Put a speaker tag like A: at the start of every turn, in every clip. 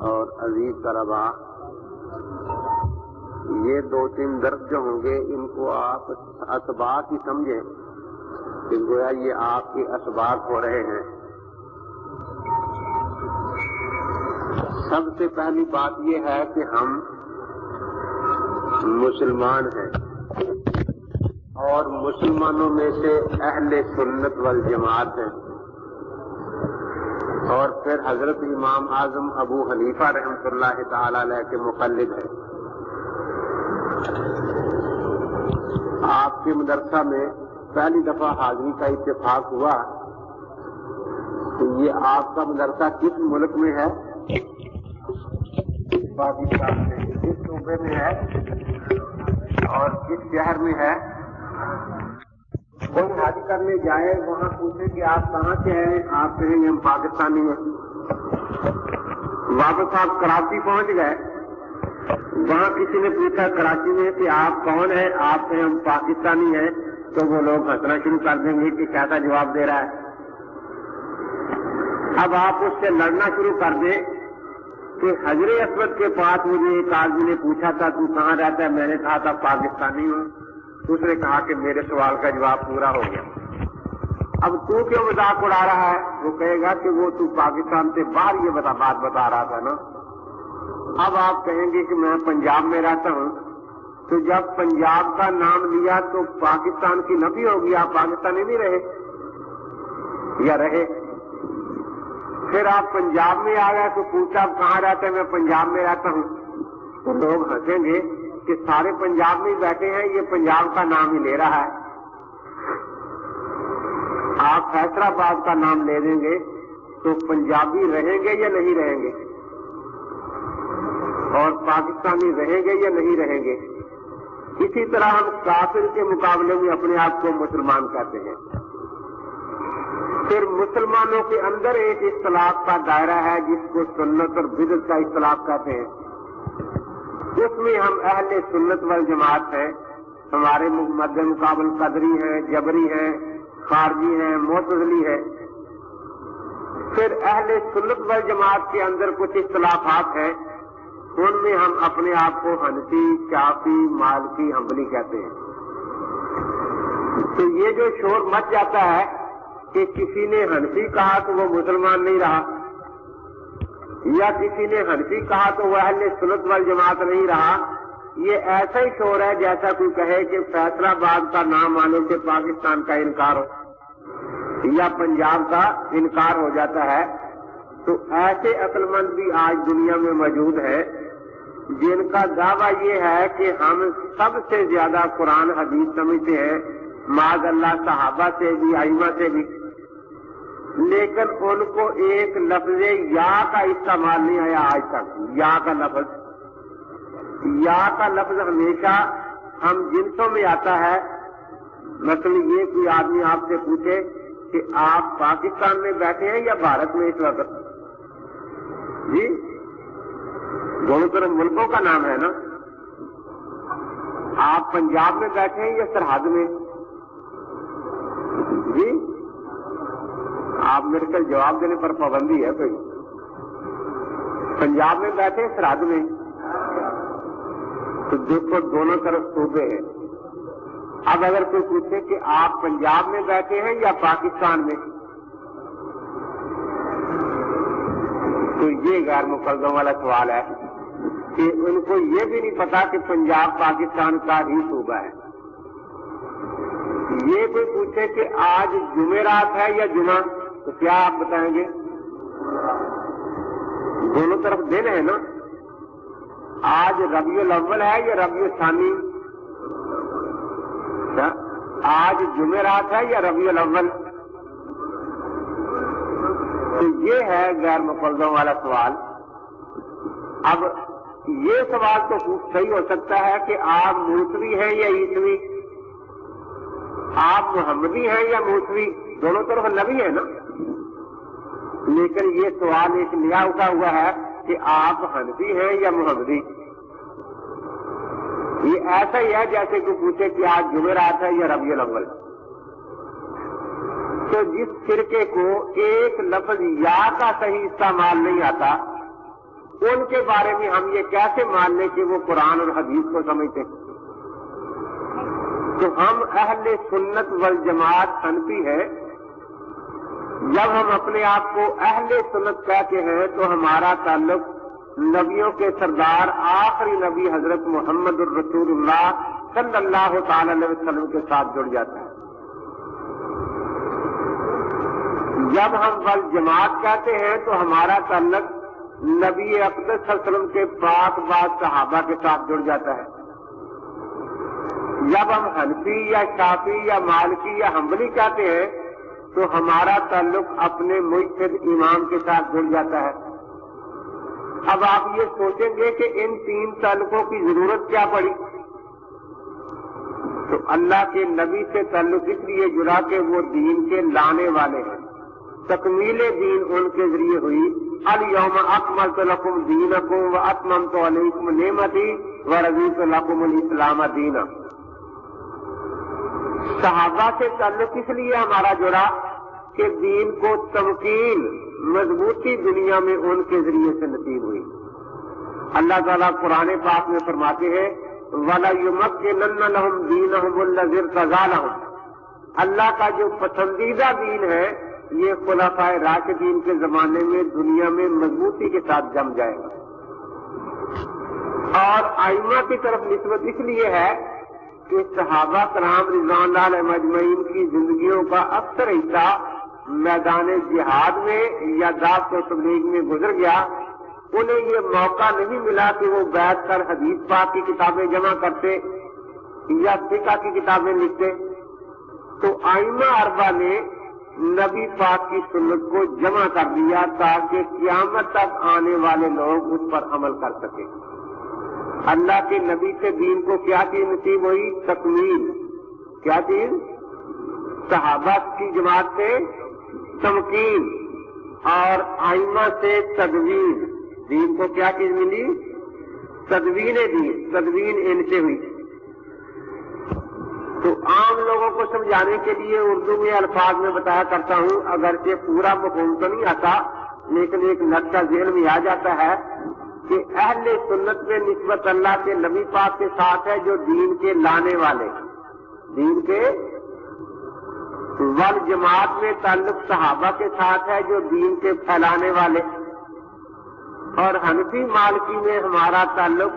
A: اور عزیز طلبا، یہ 2-3 درس جو ہوں گے ان کو آپ اسباق ہی سمجھیں کہ گویا یہ آپ کے اسباق ہو رہے ہیں۔ سب سے پہلی بات یہ ہے کہ ہم مسلمان ہیں اور مسلمانوں میں سے اہل سنت والجماعت ہیں، اور پھر حضرت امام اعظم ابو حنیفہ رحمۃ اللہ تعالی علیہ کے مقلد ہیں۔ آپ کے مدرسہ میں پہلی دفعہ حاضری کا اتفاق ہوا کہ یہ آپ کا مدرسہ کس ملک میں ہے؟ پاکستان میں۔ کس صوبے میں ہے اور کس شہر میں ہے؟ کوئی حاضری کرنے جائے وہاں پوچھے کہ آپ کہاں سے ہیں، آپ کہیں گے ہم پاکستانی ہیں۔ واپس آپ کراچی پہنچ گئے، وہاں کسی نے پوچھا کراچی میں کہ آپ کون ہیں، آپ کہیں ہم پاکستانی ہیں، تو وہ لوگ ہنسنا شروع کر دیں گے کہ کیسا جواب دے رہا ہے۔ اب آپ اس سے لڑنا شروع کر دیں کہ حجر اسود کے پاس مجھے ایک آدمی نے پوچھا تھا تو کہاں رہتا ہے، میں نے کہا تھا پاکستانی ہوں، اس نے کہا کہ میرے سوال کا جواب پورا ہو گیا۔ اب تو کیوں مذاق اڑا رہا ہے؟ وہ کہے گا کہ وہ تو پاکستان سے باہر یہ بات بتا رہا تھا نا۔ اب آپ کہیں گے کہ میں پنجاب میں رہتا ہوں، تو جب پنجاب کا نام لیا تو پاکستان کی نفی ہوگی، آپ پاکستانی نہیں رہے یا رہے؟ پھر آپ پنجاب میں آ گئے تو پوچھا آپ کہاں رہتے ہیں، میں پنجاب میں رہتا ہوں، تو لوگ ہنسیں گے کہ سارے پنجاب میں بیٹھے ہیں، یہ پنجاب کا نام ہی لے رہا ہے۔ آپ فیصل آباد کا نام لے دیں گے تو پنجابی رہیں گے یا نہیں رہیں گے، اور پاکستانی رہیں گے یا نہیں رہیں گے۔ اسی طرح ہم کافر کے مقابلے میں اپنے آپ کو مسلمان کہتے ہیں۔ پھر مسلمانوں کے اندر ایک اختلاف کا دائرہ ہے جس کو سنت اور بدعت کا اختلاف کہتے ہیں، اس میں ہم اہل سنت والجماعت ہیں، ہمارے مد مقابل قدری ہیں، جبری ہیں، خارجی ہیں، معتزلی ہیں۔ پھر اہل سنت والجماعت کے اندر کچھ اختلافات ہیں، ان میں ہم اپنے آپ کو حنفی، شافعی، مالکی، حنبلی کہتے ہیں۔ تو یہ جو شور مچ جاتا ہے کہ کسی نے حنفی کہا تو وہ مسلمان نہیں رہا، یا کسی نے حنفی کہا تو وہ اہل سنت والجماعت نہیں رہا، یہ ایسا ہی شور ہے جیسا کوئی کہے کہ فیصل آباد کا نام آنے سے پاکستان کا انکار ہو یا پنجاب کا انکار ہو جاتا ہے۔ تو ایسے عقل مند بھی آج دنیا میں موجود ہیں جن کا دعویٰ یہ ہے کہ ہم سب سے زیادہ قرآن حدیث سمجھتے ہیں، معاذ اللہ صحابہ سے بھی، ائمہ سے بھی، لیکن ان کو ایک لفظ یا کا استعمال نہیں آیا آج تک۔ یا کا لفظ ہمیشہ ہم جنسوں میں آتا ہے۔ مثلا یہ کوئی آدمی آپ سے پوچھے کہ آپ پاکستان میں بیٹھے ہیں یا بھارت میں اس وقت، جی دونوں طرف ملکوں کا نام ہے نا، آپ پنجاب میں بیٹھے ہیں یا سرحد میں؟ جی آپ میرے کل جواب دینے پر پابندی ہے کوئی؟ پنجاب میں بیٹھے ہیں سرحد میں؟ تو دیکھو دونوں طرف صوبے ہیں۔ اب اگر کوئی پوچھے کہ آپ پنجاب میں بیٹھے ہیں یا پاکستان میں، تو یہ غیر مقدم والا سوال ہے کہ ان کو یہ بھی نہیں پتا کہ پنجاب پاکستان کا ہی صوبہ ہے۔ یہ کوئی پوچھے کہ آج جمعرات ہے یا جمعہ، تو کیا آپ بتائیں گے؟ دونوں طرف دن ہے نا، آج ربیع الاول ہے یا ربیع الثانی؟ آج جمعرات ہے یا ربیع الاول؟ تو یہ ہے غیر مقدم والا سوال۔ اب یہ سوال تو صحیح ہو سکتا ہے کہ آپ موسوی ہیں یا عیسوی، آپ محمدی ہیں یا موسوی، دونوں طرف نبی ہے نا، لیکن یہ سوال ایک نیا اٹھا ہوا ہے کہ آپ حنفی ہیں یا محمدی۔ یہ ایسا ہی ہے جیسے کہ پوچھے کہ آج جمعرات ہے یا ربیع الاول۔ تو جس فرقے کو ایک لفظ یا کا صحیح استعمال نہیں آتا، ان کے بارے میں ہم یہ کیسے مان لیں کہ وہ قرآن اور حدیث کو سمجھتے ہیں؟ تو ہم اہل سنت والجماعت حنفی ہیں. جب ہم اپنے آپ کو اہل سنت کہتے ہیں تو ہمارا تعلق نبیوں کے سردار آخری نبی حضرت محمد الرسول اللہ صلی اللہ تعالی علیہ وسلم کے ساتھ جڑ جاتا ہے. جب ہم والجماعت کہتے ہیں تو ہمارا تعلق نبی اقدس صلی اللہ علیہ وسلم کے پاک باز صحابہ کے ساتھ جڑ جاتا ہے. جب ہم حنفی یا شافعی یا مالکی یا حنبلی کہتے ہیں تو ہمارا تعلق اپنے مجتہد امام کے ساتھ جڑ جاتا ہے. اب آپ یہ سوچیں گے کہ ان تین تعلقوں کی ضرورت کیا پڑی؟ تو اللہ کے نبی سے تعلق اس لیے جڑا کہ وہ دین کے لانے والے ہیں. تکمیل دین ان کے ذریعے ہوئی. الیوم اکملت لکم دینکم واتممت علیکم نعمتی ورضیت لکم الاسلام دینا. صحابہ سے تعلق اس لیے ہمارا جڑا کہ دین کو تمکین مضبوطی دنیا میں ان کے ذریعے سے نصیب ہوئی. اللہ تعالیٰ قرآن پاک میں فرماتے ہیں وَلَيُمَكِّنَنَّ لَهُمْ دِينَهُمُ الَّذِي ارْتَضَىٰ لَهُمْ. اللہ کا جو پسندیدہ دین ہے یہ خلفائے راشدین کے زمانے میں دنیا میں مضبوطی کے ساتھ جم جائے گا. اور ائمہ کی طرف نسبت اس لیے ہے کہ صحابہ کرام رضوان اللہ علیہم اجمعین کی زندگیوں کا اکثر حصہ میدان جہاد میں یا دعوت و تبلیغ میں گزر گیا. انہیں یہ موقع نہیں ملا کہ وہ بیٹھ کر حدیث پاک کی کتابیں جمع کرتے یا فقہ کی کتابیں لکھتے. تو ائمہ اربعہ نے نبی پاک کی سنت کو جمع کر دیا تاکہ قیامت تک آنے والے لوگ اس پر عمل کر سکیں. اللہ کے نبی سے دین کو کیا چیز نصیب ہوئی؟ تکمیل. کیا چیز؟ صحابہ کی جماعت سے تمکین اور ائمہ سے تدوین. دین کو کیا چیز ملی؟ تدوین دین. تدوین ان سے ہوئی. تو عام لوگوں کو سمجھانے کے لیے اردو میں الفاظ میں بتایا کرتا ہوں، اگرچہ پورا مفہوم تو نہیں آتا لیکن ایک نقشہ ذہن میں آ جاتا ہے کہ اہل سنت میں نسبت اللہ کے نبی پاک کے ساتھ ہے جو دین کے لانے والے. دین کے والجماعت میں تعلق صحابہ کے ساتھ ہے جو دین کے پھیلانے والے. اور حنفی مالکی میں ہمارا تعلق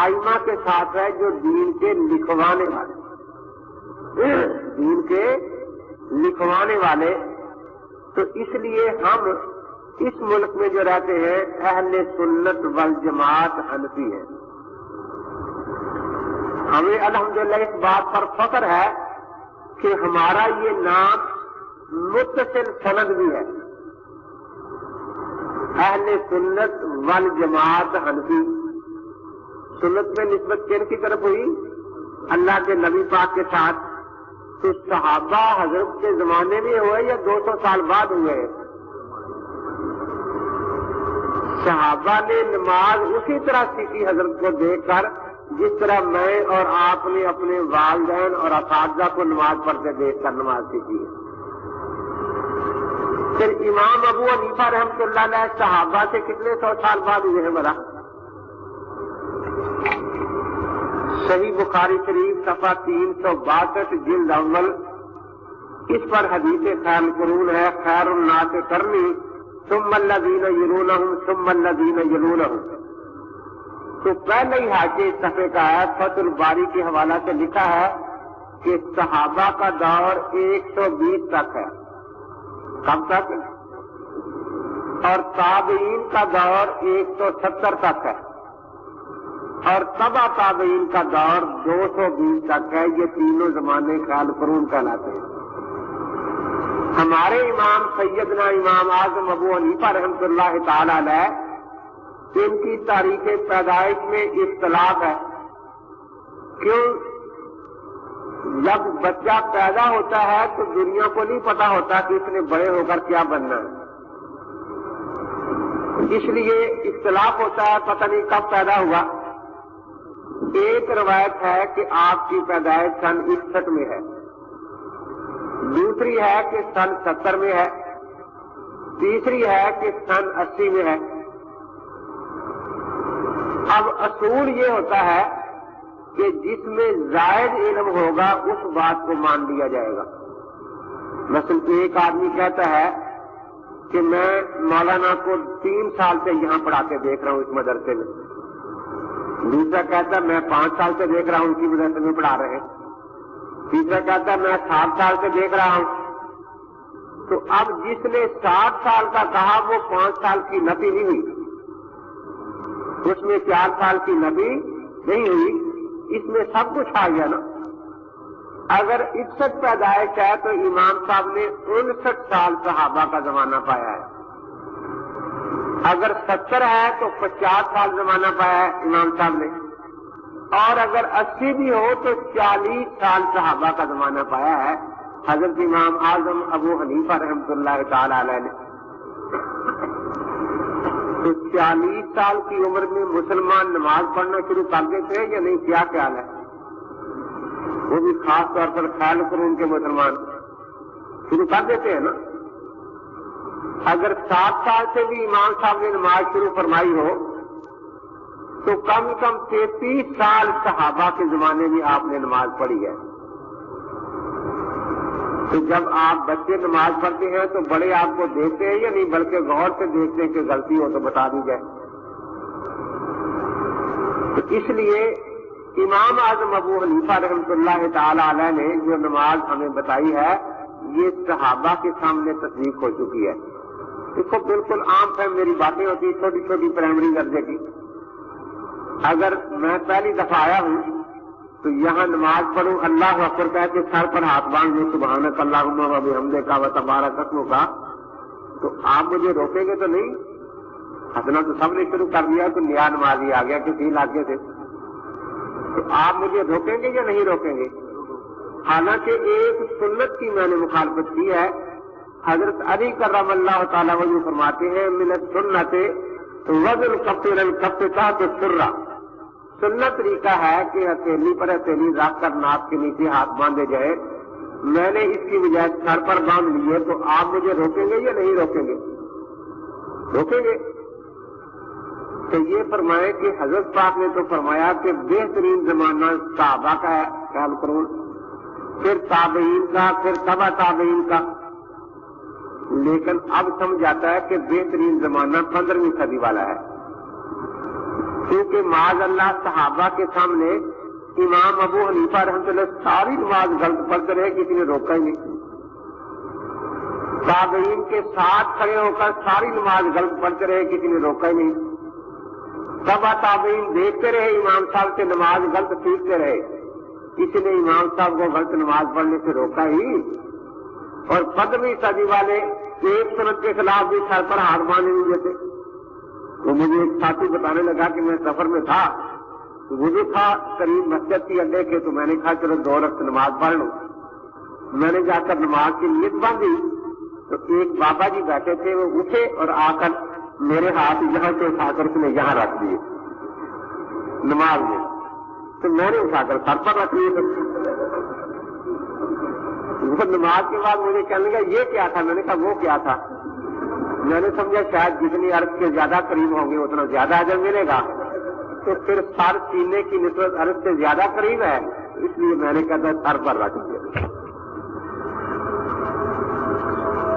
A: ائمہ کے ساتھ ہے جو دین کے لکھوانے والے. دین کے لکھوانے والے. تو اس لیے ہم اس ملک میں جو رہتے ہیں اہل سنت والجماعت حنفی ہیں. ہمیں الحمدللہ اس بات پر فخر ہے کہ ہمارا یہ نام متصل سند بھی ہے. اہل سنت والجماعت حنفی. سنت میں نسبت کن کی طرف ہوئی؟ اللہ کے نبی پاک کے ساتھ. تو صحابہ حضرت کے زمانے میں ہوئے یا 200 سال بعد ہوئے؟ صحابہ نے نماز اسی طرح سیکھی حضرت کو دیکھ کر جس طرح میں اور آپ نے اپنے والدین اور اساتذہ کو نماز پڑھتے دیکھ کر نماز سیکھی ہے. پھر امام ابو حنیفہ رحمۃ اللہ علیہ صحابہ سے کتنے 100 سال بعد ہوئے ہیں بھلا؟ صحیح بخاری شریف صفحہ 362 جلد اول اس پر حدیث خیر القرون ہے خیر الناس قرنی ثم الذین یلونہم ثم الذین یلونہم. تو پہلے ہی حاشیے اس صفحے کا ہے فتح الباری کے حوالہ سے لکھا ہے کہ صحابہ کا دور 120 تک ہے. کب تک؟ اور تابعین کا دور 170 تک ہے اور تبع تابعین کا دور 220 تک ہے. یہ تینوں زمانے خیر القرون کہلاتے ہیں. ہمارے امام سیدنا امام اعظم ابو حنیفہ رحمۃ اللہ تعالی علیہ ان کی تاریخ پیدائش میں اختلاف ہے. کیوں؟ جب بچہ پیدا ہوتا ہے تو دنیا کو نہیں پتا ہوتا کہ اس نے بڑے ہو کر کیا بننا ہے. اس لیے اختلاف ہوتا ہے پتہ نہیں کب پیدا ہوا. ایک روایت ہے کہ آپ کی پیدائش سن 61 میں ہے. دوسری ہے کہ سن 70 میں ہے. تیسری ہے کہ سن 80 میں ہے. اب اصول یہ ہوتا ہے کہ جس میں زائد علم ہوگا اس بات کو مان لیا جائے گا. مثلا ایک آدمی کہتا ہے کہ میں مولانا کو 3 سال سے یہاں پڑھا کے دیکھ رہا ہوں اس مدرسے میں. دوسرا کہتا ہے میں 5 سال سے دیکھ رہا ہوں اسی مدرسے میں پڑھا رہے ہیں. تیسرا کہتا ہے میں 7 سال سے دیکھ رہا ہوں. تو اب جس نے 7 سال کا کہا وہ 5 سال کی نفی نہیں ہوئی, اس میں 4 سال کی نفی نہیں ہوئی, اس میں سب کچھ آ گیا نا. اگر 61 پیدائش ہے تو امام صاحب نے 59 سال صحابہ کا زمانہ پایا ہے. اگر 70 ہے تو 50 سال زمانہ پایا ہے امام صاحب نے, اور اگر 80 بھی ہو تو 40 سال صحابہ کا زمانہ پایا ہے حضرت امام اعظم ابو حنیفہ رحمۃ اللہ تعالی علیہ نے. تو 40 سال کی عمر میں مسلمان نماز پڑھنا شروع کر دیتے ہیں یا نہیں, کیا خیال ہے؟ وہ بھی خاص طور پر خیال قرون کے مسلمان شروع کر دیتے ہیں نا. اگر 7 سال سے بھی امام صاحب نے نماز شروع فرمائی ہو تو کم سے کم 33 سال صحابہ کے زمانے میں آپ نے نماز پڑھی ہے. تو جب آپ بچے نماز پڑھتے ہیں تو بڑے آپ کو دیکھتے ہیں یا نہیں, بلکہ غور سے دیکھتے ہیں کہ غلطی ہو تو بتا دی جائے. تو اس لیے امام اعظم ابو حنیفہ رحمۃ اللہ تعالی علیہ نے جو نماز ہمیں بتائی ہے یہ صحابہ کے سامنے تصدیق ہو چکی ہے. دیکھو بالکل عام فہم میری باتیں ہوتی ہیں چھوٹی چھوٹی پرائمری درجے کی. اگر میں پہلی دفعہ آیا ہوں تو یہاں نماز پڑھوں, اللہ اکبر کہہ کے سر پر ہاتھ باندھ لوں سبحانک اللہم و بحمدک و تبارک اسمک, تو آپ مجھے روکیں گے تو نہیں؟ ہنسنا تو سب نے شروع کر دیا, تو نیا نمازی آ گیا کسی علاقے سے, تو آپ مجھے روکیں گے یا نہیں روکیں گے؟ حالانکہ ایک سنت کی میں نے مخالفت کی ہے. حضرت علی کرم اللہ تعالیٰ وجہ فرماتے ہیں من السنت وضع الکف الى الکف تحت السرہ. سنت طریقہ ہے کہ ہتھیلی پر ہتھیلی رکھ کر ناک کے نیچے ہاتھ باندھے جائے. میں نے اس کی بجائے سر پر باندھ لیے, تو آپ مجھے روکیں گے یا نہیں روکیں گے؟ روکیں گے. تو یہ فرمائے کہ حضرت پاک نے تو فرمایا کہ بہترین زمانہ صحابہ کا ہے خیال قرون, پھر تابعین کا, پھر تبع تابعین کا. لیکن اب سمجھ آتا ہے کہ بہترین زمانہ 15ویں صدی والا ہے, کیونکہ معاذ اللہ صحابہ کے سامنے امام ابو حنیفہ رحمۃ اللہ ساری نماز غلط پڑھتے رہے, کسی نے روکا ہی نہیں. تابعین کے ساتھ کھڑے ہو کر ساری نماز غلط پڑھتے رہے, کسی نے روکا ہی نہیں. تبع تابعین دیکھتے رہے امام صاحب سے نماز غلط سیکھتے رہے, کسی نے امام صاحب کو غلط نماز پڑھنے سے روکا ہی. اور 15ویں صدی والے ایک سنت کے خلاف بھی سر پر ہاتھ باندھنے نہیں دیتے. تو مجھے ایک ساتھی بتانے لگا کہ میں سفر میں تھا, وضو تھا قریب مسجد کی اڈے کے, تو میں نے کہا چلو 2 رکعت نماز پڑھ لوں. میں نے جا کر نماز کی نیت باندھی تو ایک بابا جی بیٹھے تھے, وہ اٹھے اور آ کر میرے ہاتھ یہاں سے اٹھا کر اس نے یہاں رکھ دیے نماز میں. تو میں نے اٹھا کر سر پر رکھ لیے. نماز کے بعد مجھے کہنے لگا یہ کیا تھا؟ میں نے کہا وہ کیا تھا. میں نے سمجھا شاید جتنی عرض کے زیادہ قریب ہوں گے اتنا زیادہ اجر ملے گا, تو پھر سر سینے کی نسبت عرض سے زیادہ قریب ہے, اس لیے میں نے کہا سر پر رکھ دیا.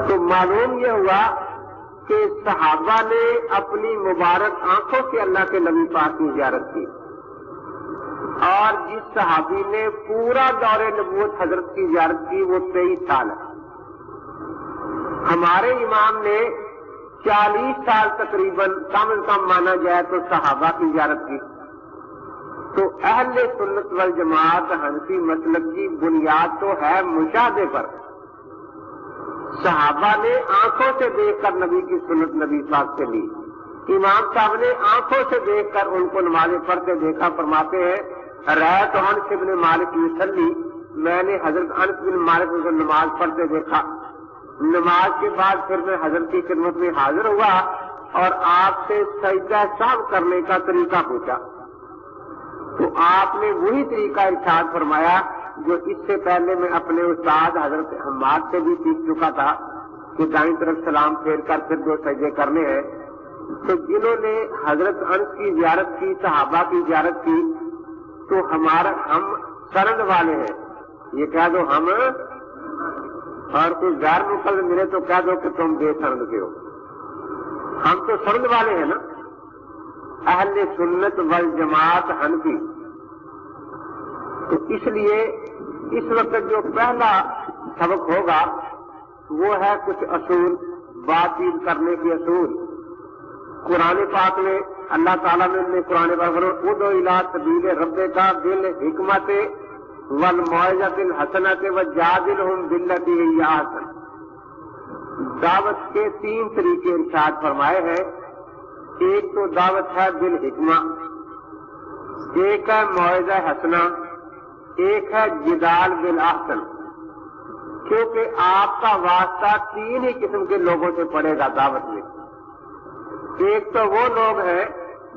A: تو معلوم یہ ہوا کہ صحابہ نے اپنی مبارک آنکھوں سے اللہ کے نبی پاک کی زیارت کی, اور جس صحابی نے پورا دور نبوت حضرت کی زیارت کی وہ 23 سال ہے. ہمارے امام نے 40 سال تقریباً کم از کم مانا جائے تو صحابہ کی زیارت کی. تو اہل سنت والجماعت حنفی مسلک کی بنیاد تو ہے مشاہدے پر. صحابہ نے آنکھوں سے دیکھ کر نبی کی سنت نبی پاک سے لی. امام صاحب نے آنکھوں سے دیکھ کر ان کو نمازیں پڑھتے دیکھا. فرماتے ہیں رأیت انس بن مالک یصلی, میں نے حضرت انس بن مالک کو نماز پڑھتے دیکھا. نماز کے بعد پھر میں حضرت کی خدمت میں حاضر ہوا اور آپ سے سجدہ سہو کرنے کا طریقہ پوچھا. تو آپ نے وہی طریقہ ارشاد فرمایا جو اس سے پہلے میں اپنے استاد حضرت حماد سے بھی سیکھ چکا تھا کہ دائیں طرف سلام پھیر کر پھر 2 سجدے کرنے ہیں. تو جنہوں نے حضرت انس کی زیارت کی، صحابہ کی زیارت کی، تو ہم سرند والے ہیں، یہ کہہ دو ہم، اور کوئی غیر مقلد ملے تو کہہ دو کہ تم بے سرند کے ہو، ہم تو سرند والے ہیں نا، اہل سنت والجماعت حنفی۔ تو اس لیے اس وقت جو پہلا سبق ہوگا وہ ہے کچھ اصول، بات چیت کرنے کے اصول۔ قرآن پاک میں اللہ تعالیٰ نے قرآن پاک میں ادعو الی سبیل ربک بالحکمت والموعظۃ الحسنۃ وجادلھم باللتی ہی احسن، دعوت کے 3 طریقے ارشاد فرمائے ہیں۔ ایک تو دعوت ہے بالحکمہ، ایک ہے موعظہ حسنہ، ایک ہے جدال بالاحسن، کیونکہ آپ کا واسطہ 3 ہی قسم کے لوگوں سے پڑے گا دعوت میں۔ ایک تو وہ لوگ ہیں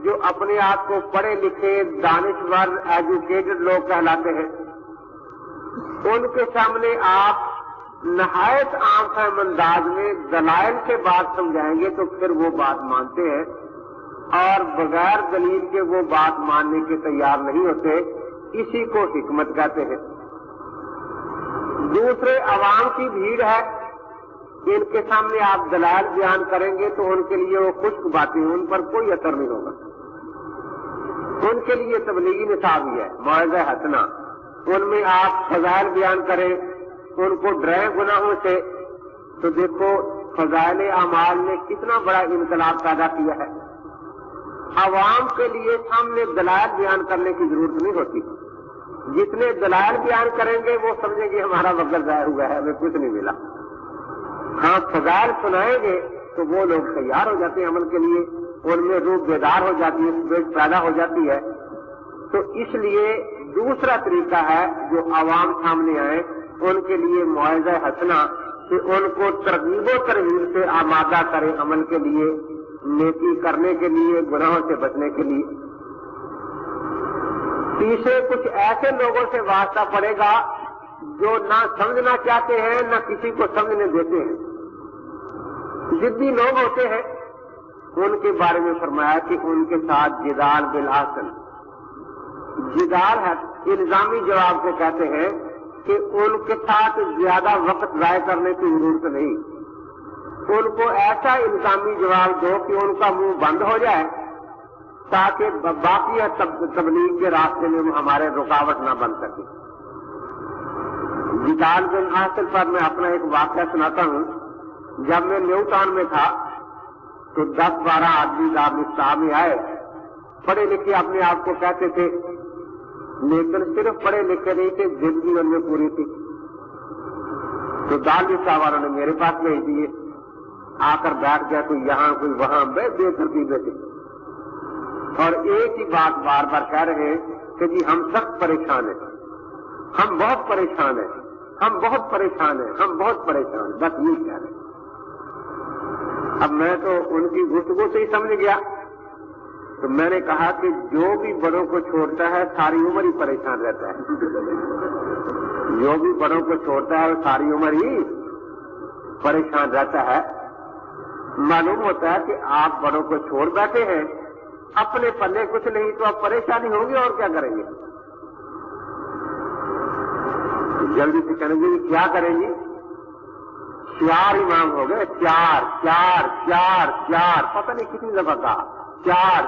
A: جو اپنے آپ کو پڑھے لکھے، دانشور، ایجوکیٹڈ لوگ کہلاتے ہیں، ان کے سامنے آپ نہایت عام فہم انداز میں دلائل سے بات سمجھائیں گے تو پھر وہ بات مانتے ہیں، اور بغیر دلیل کے وہ بات ماننے کے تیار نہیں ہوتے، اسی کو حکمت کہتے ہیں۔ دوسرے عوام کی بھیڑ ہے، ان کے سامنے آپ دلائل بیان کریں گے تو ان کے لیے وہ خشک باتیں، ان پر کوئی اثر نہیں ہوگا، ان کے لیے تبلیغی نصاب ہی ہے، موعظہ حسنہ، ان میں آپ فضائل بیان کریں، ان کو ڈرائیں گناہوں سے، تو دیکھو فضائل اعمال نے کتنا بڑا انقلاب پیدا کیا ہے۔ عوام کے لیے سامنے دلائل بیان کرنے کی ضرورت نہیں ہوتی، جتنے دلائل بیان کریں گے وہ سمجھیں گے ہمارا وقت ضائع ہوا ہے، ہمیں کچھ نہیں ملا۔ ہاں فضائل سنائیں گے تو وہ لوگ تیار ہو جاتے ہیں عمل کے لیے، ان میں روح بیدار ہو جاتی ہے، سوچ پیدا ہو جاتی ہے۔ تو اس لیے دوسرا طریقہ ہے جو عوام سامنے آئے ان کے لیے موعظہ حسنہ، کہ ان کو ترغیب و ترہیب سے آمادہ کرے عمل کے لیے، نیکی کرنے کے لیے، گناہوں سے بچنے کے لیے۔ تیسرے کچھ ایسے لوگوں سے واسطہ پڑے گا جو نہ سمجھنا چاہتے ہیں نہ کسی کو سمجھنے دیتے ہیں، ضدی لوگ ہوتے ہیں، ان کے بارے میں فرمایا کہ ان کے ساتھ جدال بالاحسن، جدال ہے الزامی جواب کو کہتے ہیں، کہ ان کے ساتھ زیادہ وقت ضائع کرنے کی ضرورت نہیں، ان کو ایسا الزامی جواب دو کہ ان کا منہ بند ہو جائے تاکہ باقی تبلیغ کے راستے میں ہمارے رکاوٹ نہ بن سکے۔ جدال بالاحسن پر میں اپنا ایک واقعہ سناتا ہوں۔ جب میں نیو ٹاؤن میں تھا تو 10-12 آدمی دارالفتاح میں آئے، پڑھے لکھے اپنے آپ کو کہتے تھے، لیکن صرف پڑھے لکھے نہیں تھے، زندگی ان میں پوری تھی۔ تو دارالفتاح والوں نے میرے پاس بھیج دیے، آ کر بیٹھ گیا، کوئی یہاں کوئی وہاں، بے ترتیبیں تھے، اور ایک ہی بات بار بار کہہ رہے ہیں کہ جی ہم سخت پریشان ہیں، ہم بہت پریشان ہیں، ہم بہت پریشان ہیں، ہم بہت پریشان ہیں، بس یہ کہہ رہے ہیں۔ اب میں تو ان کی گفتگو سے ہی سمجھ گیا، تو میں نے کہا کہ جو بھی بڑوں کو چھوڑتا ہے ساری عمر ہی پریشان رہتا ہے، جو بھی بڑوں کو چھوڑتا ہے وہ ساری عمر ہی پریشان رہتا ہے۔ معلوم ہوتا ہے کہ آپ بڑوں کو چھوڑ بیٹھے ہیں، اپنے پلے کچھ نہیں تو آپ پریشانی ہوگی، اور کیا کریں گے؟ جلدی سے کہیں گے کیا کریں گی؟ 4 امام ہو گئے، 4 پتہ نہیں کتنی دفعہ کہا، 4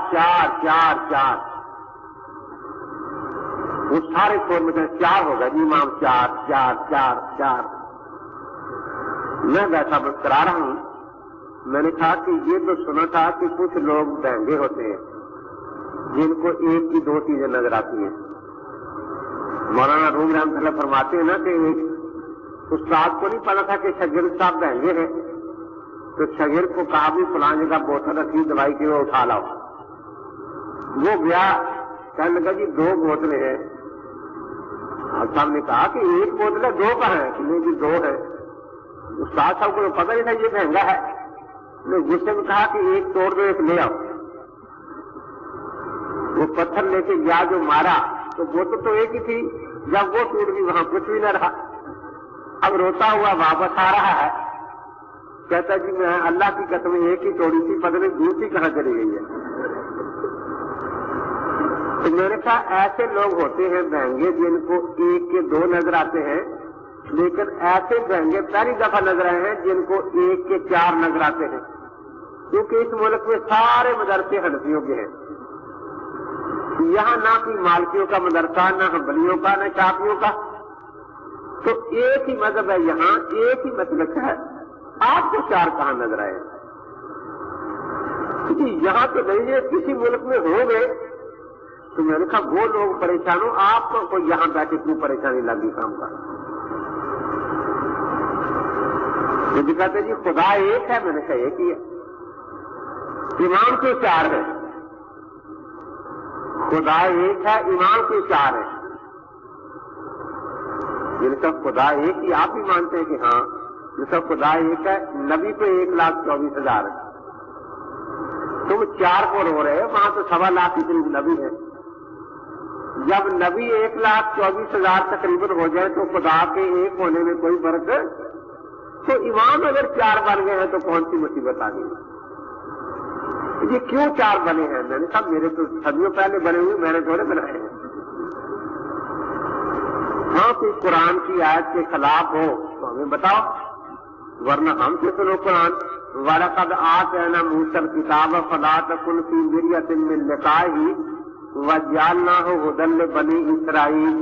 A: وہ سارے چھوڑ میں 4 ہو گئے، امام 4۔ میں بیٹھا بس کرا رہا ہوں، میں نے کہا کہ یہ تو سنا تھا کہ کچھ لوگ بہنگے ہوتے ہیں جن کو ایک کی 2 چیزیں نظر آتی ہیں۔ مولانا روم رحمۃ اللہ فرماتے ہیں نا کہ استاد کو نہیں پتا تھا کہ شاگرد صاحب بہنگے ہیں، تو شاگرد کو کہا بھی فلاں جگہ بوتل رکھی دوائی کی، وہ اٹھا لاؤ۔ وہ گیا، کہنے لگا جی 2 بوتلیں ہیں۔ صاحب نے کہا کہ 1 بوتل ہے، 2 کہاں ہے؟ نہیں جی 2 ہے۔ استاد صاحب کو تو پتہ نہیں تھا یہ مہنگا ہے، نے غصے میں کہا کہ 1 توڑ دو، 1 لے آؤ۔ وہ پتھر لے کے گیا، جو مارا تو بوتل تو ایک ہی تھی، جب وہ ٹوٹ گئی وہاں کچھ بھی نہ رہا۔ اب روتا ہوا واپس آ رہا ہے کہتا جی میں اللہ کی قسم ایک ہی توڑی تھی، پتہ نہیں دوسری کہاں چلی گئی ہے۔ تو میں نے کہا ایسے لوگ ہوتے ہیں بہنگے جن کو ایک کے دو نظر آتے ہیں، لیکن ایسے بہنگے پہلی دفعہ نظر آئے ہیں جن کو ایک کے چار نظر آتے ہیں، کیونکہ اس ملک میں سارے مدرسے حنفیوں کے ہیں، یہاں نہ کوئی مالکیوں کا مدرسہ، نہ حنبلیوں کا، نہ شافعیوں کا، تو ایک ہی مذہب ہے، یہاں ایک ہی مسلک ہے، آپ کو چار کہاں نظر آئے؟ یہاں تو نہیں ہے، کسی ملک میں ہوں گے۔ تو میں نے کہا وہ لوگ پریشان ہو، آپ کو یہاں بیٹھے کیوں پریشانی لگی کام کا؟ مجھے کہتے جی خدا ایک ہے، میں نے کہا ایک ہی ہے، امام کے چار ہے، خدا ایک ہے، امام کے چار ہے۔ جن کا خدا ایک ہی آپ بھی مانتے ہیں کہ ہاں جن کا خدا ایک ہے، نبی تو 1,24,000 ہے، تم چار کو رو رہے وہاں تو 1.25 لاکھ کے قریب نبی ہے۔ جب نبی 1,24,000 تقریباً ہو جائے تو خدا کے ایک ہونے میں کوئی فرق ہے؟ تو امام اگر چار بن گئے ہیں تو کون سی مصیبت آ گئی؟ یہ کیوں چار بنے ہیں؟ میں نے کہا میرے تو صدیوں پہلے بنے ہوئے، میں نے تھوڑے بنائے ہیں۔ ہاں کوئی قرآن کی آیت کے خلاف ہو تو ہمیں بتاؤ، ورنہ ہم سے سنو قرآن۔ وَلَقَدْ آتَيْنَا مُوسَى الْكِتَابَ فَلَا تَكُنْ فِي مِرْيَةٍ مِّن لِقَائِهِ وَجَعَلْنَاهُ هُدًى لِّبَنِي إِسْرَائِيلَ۔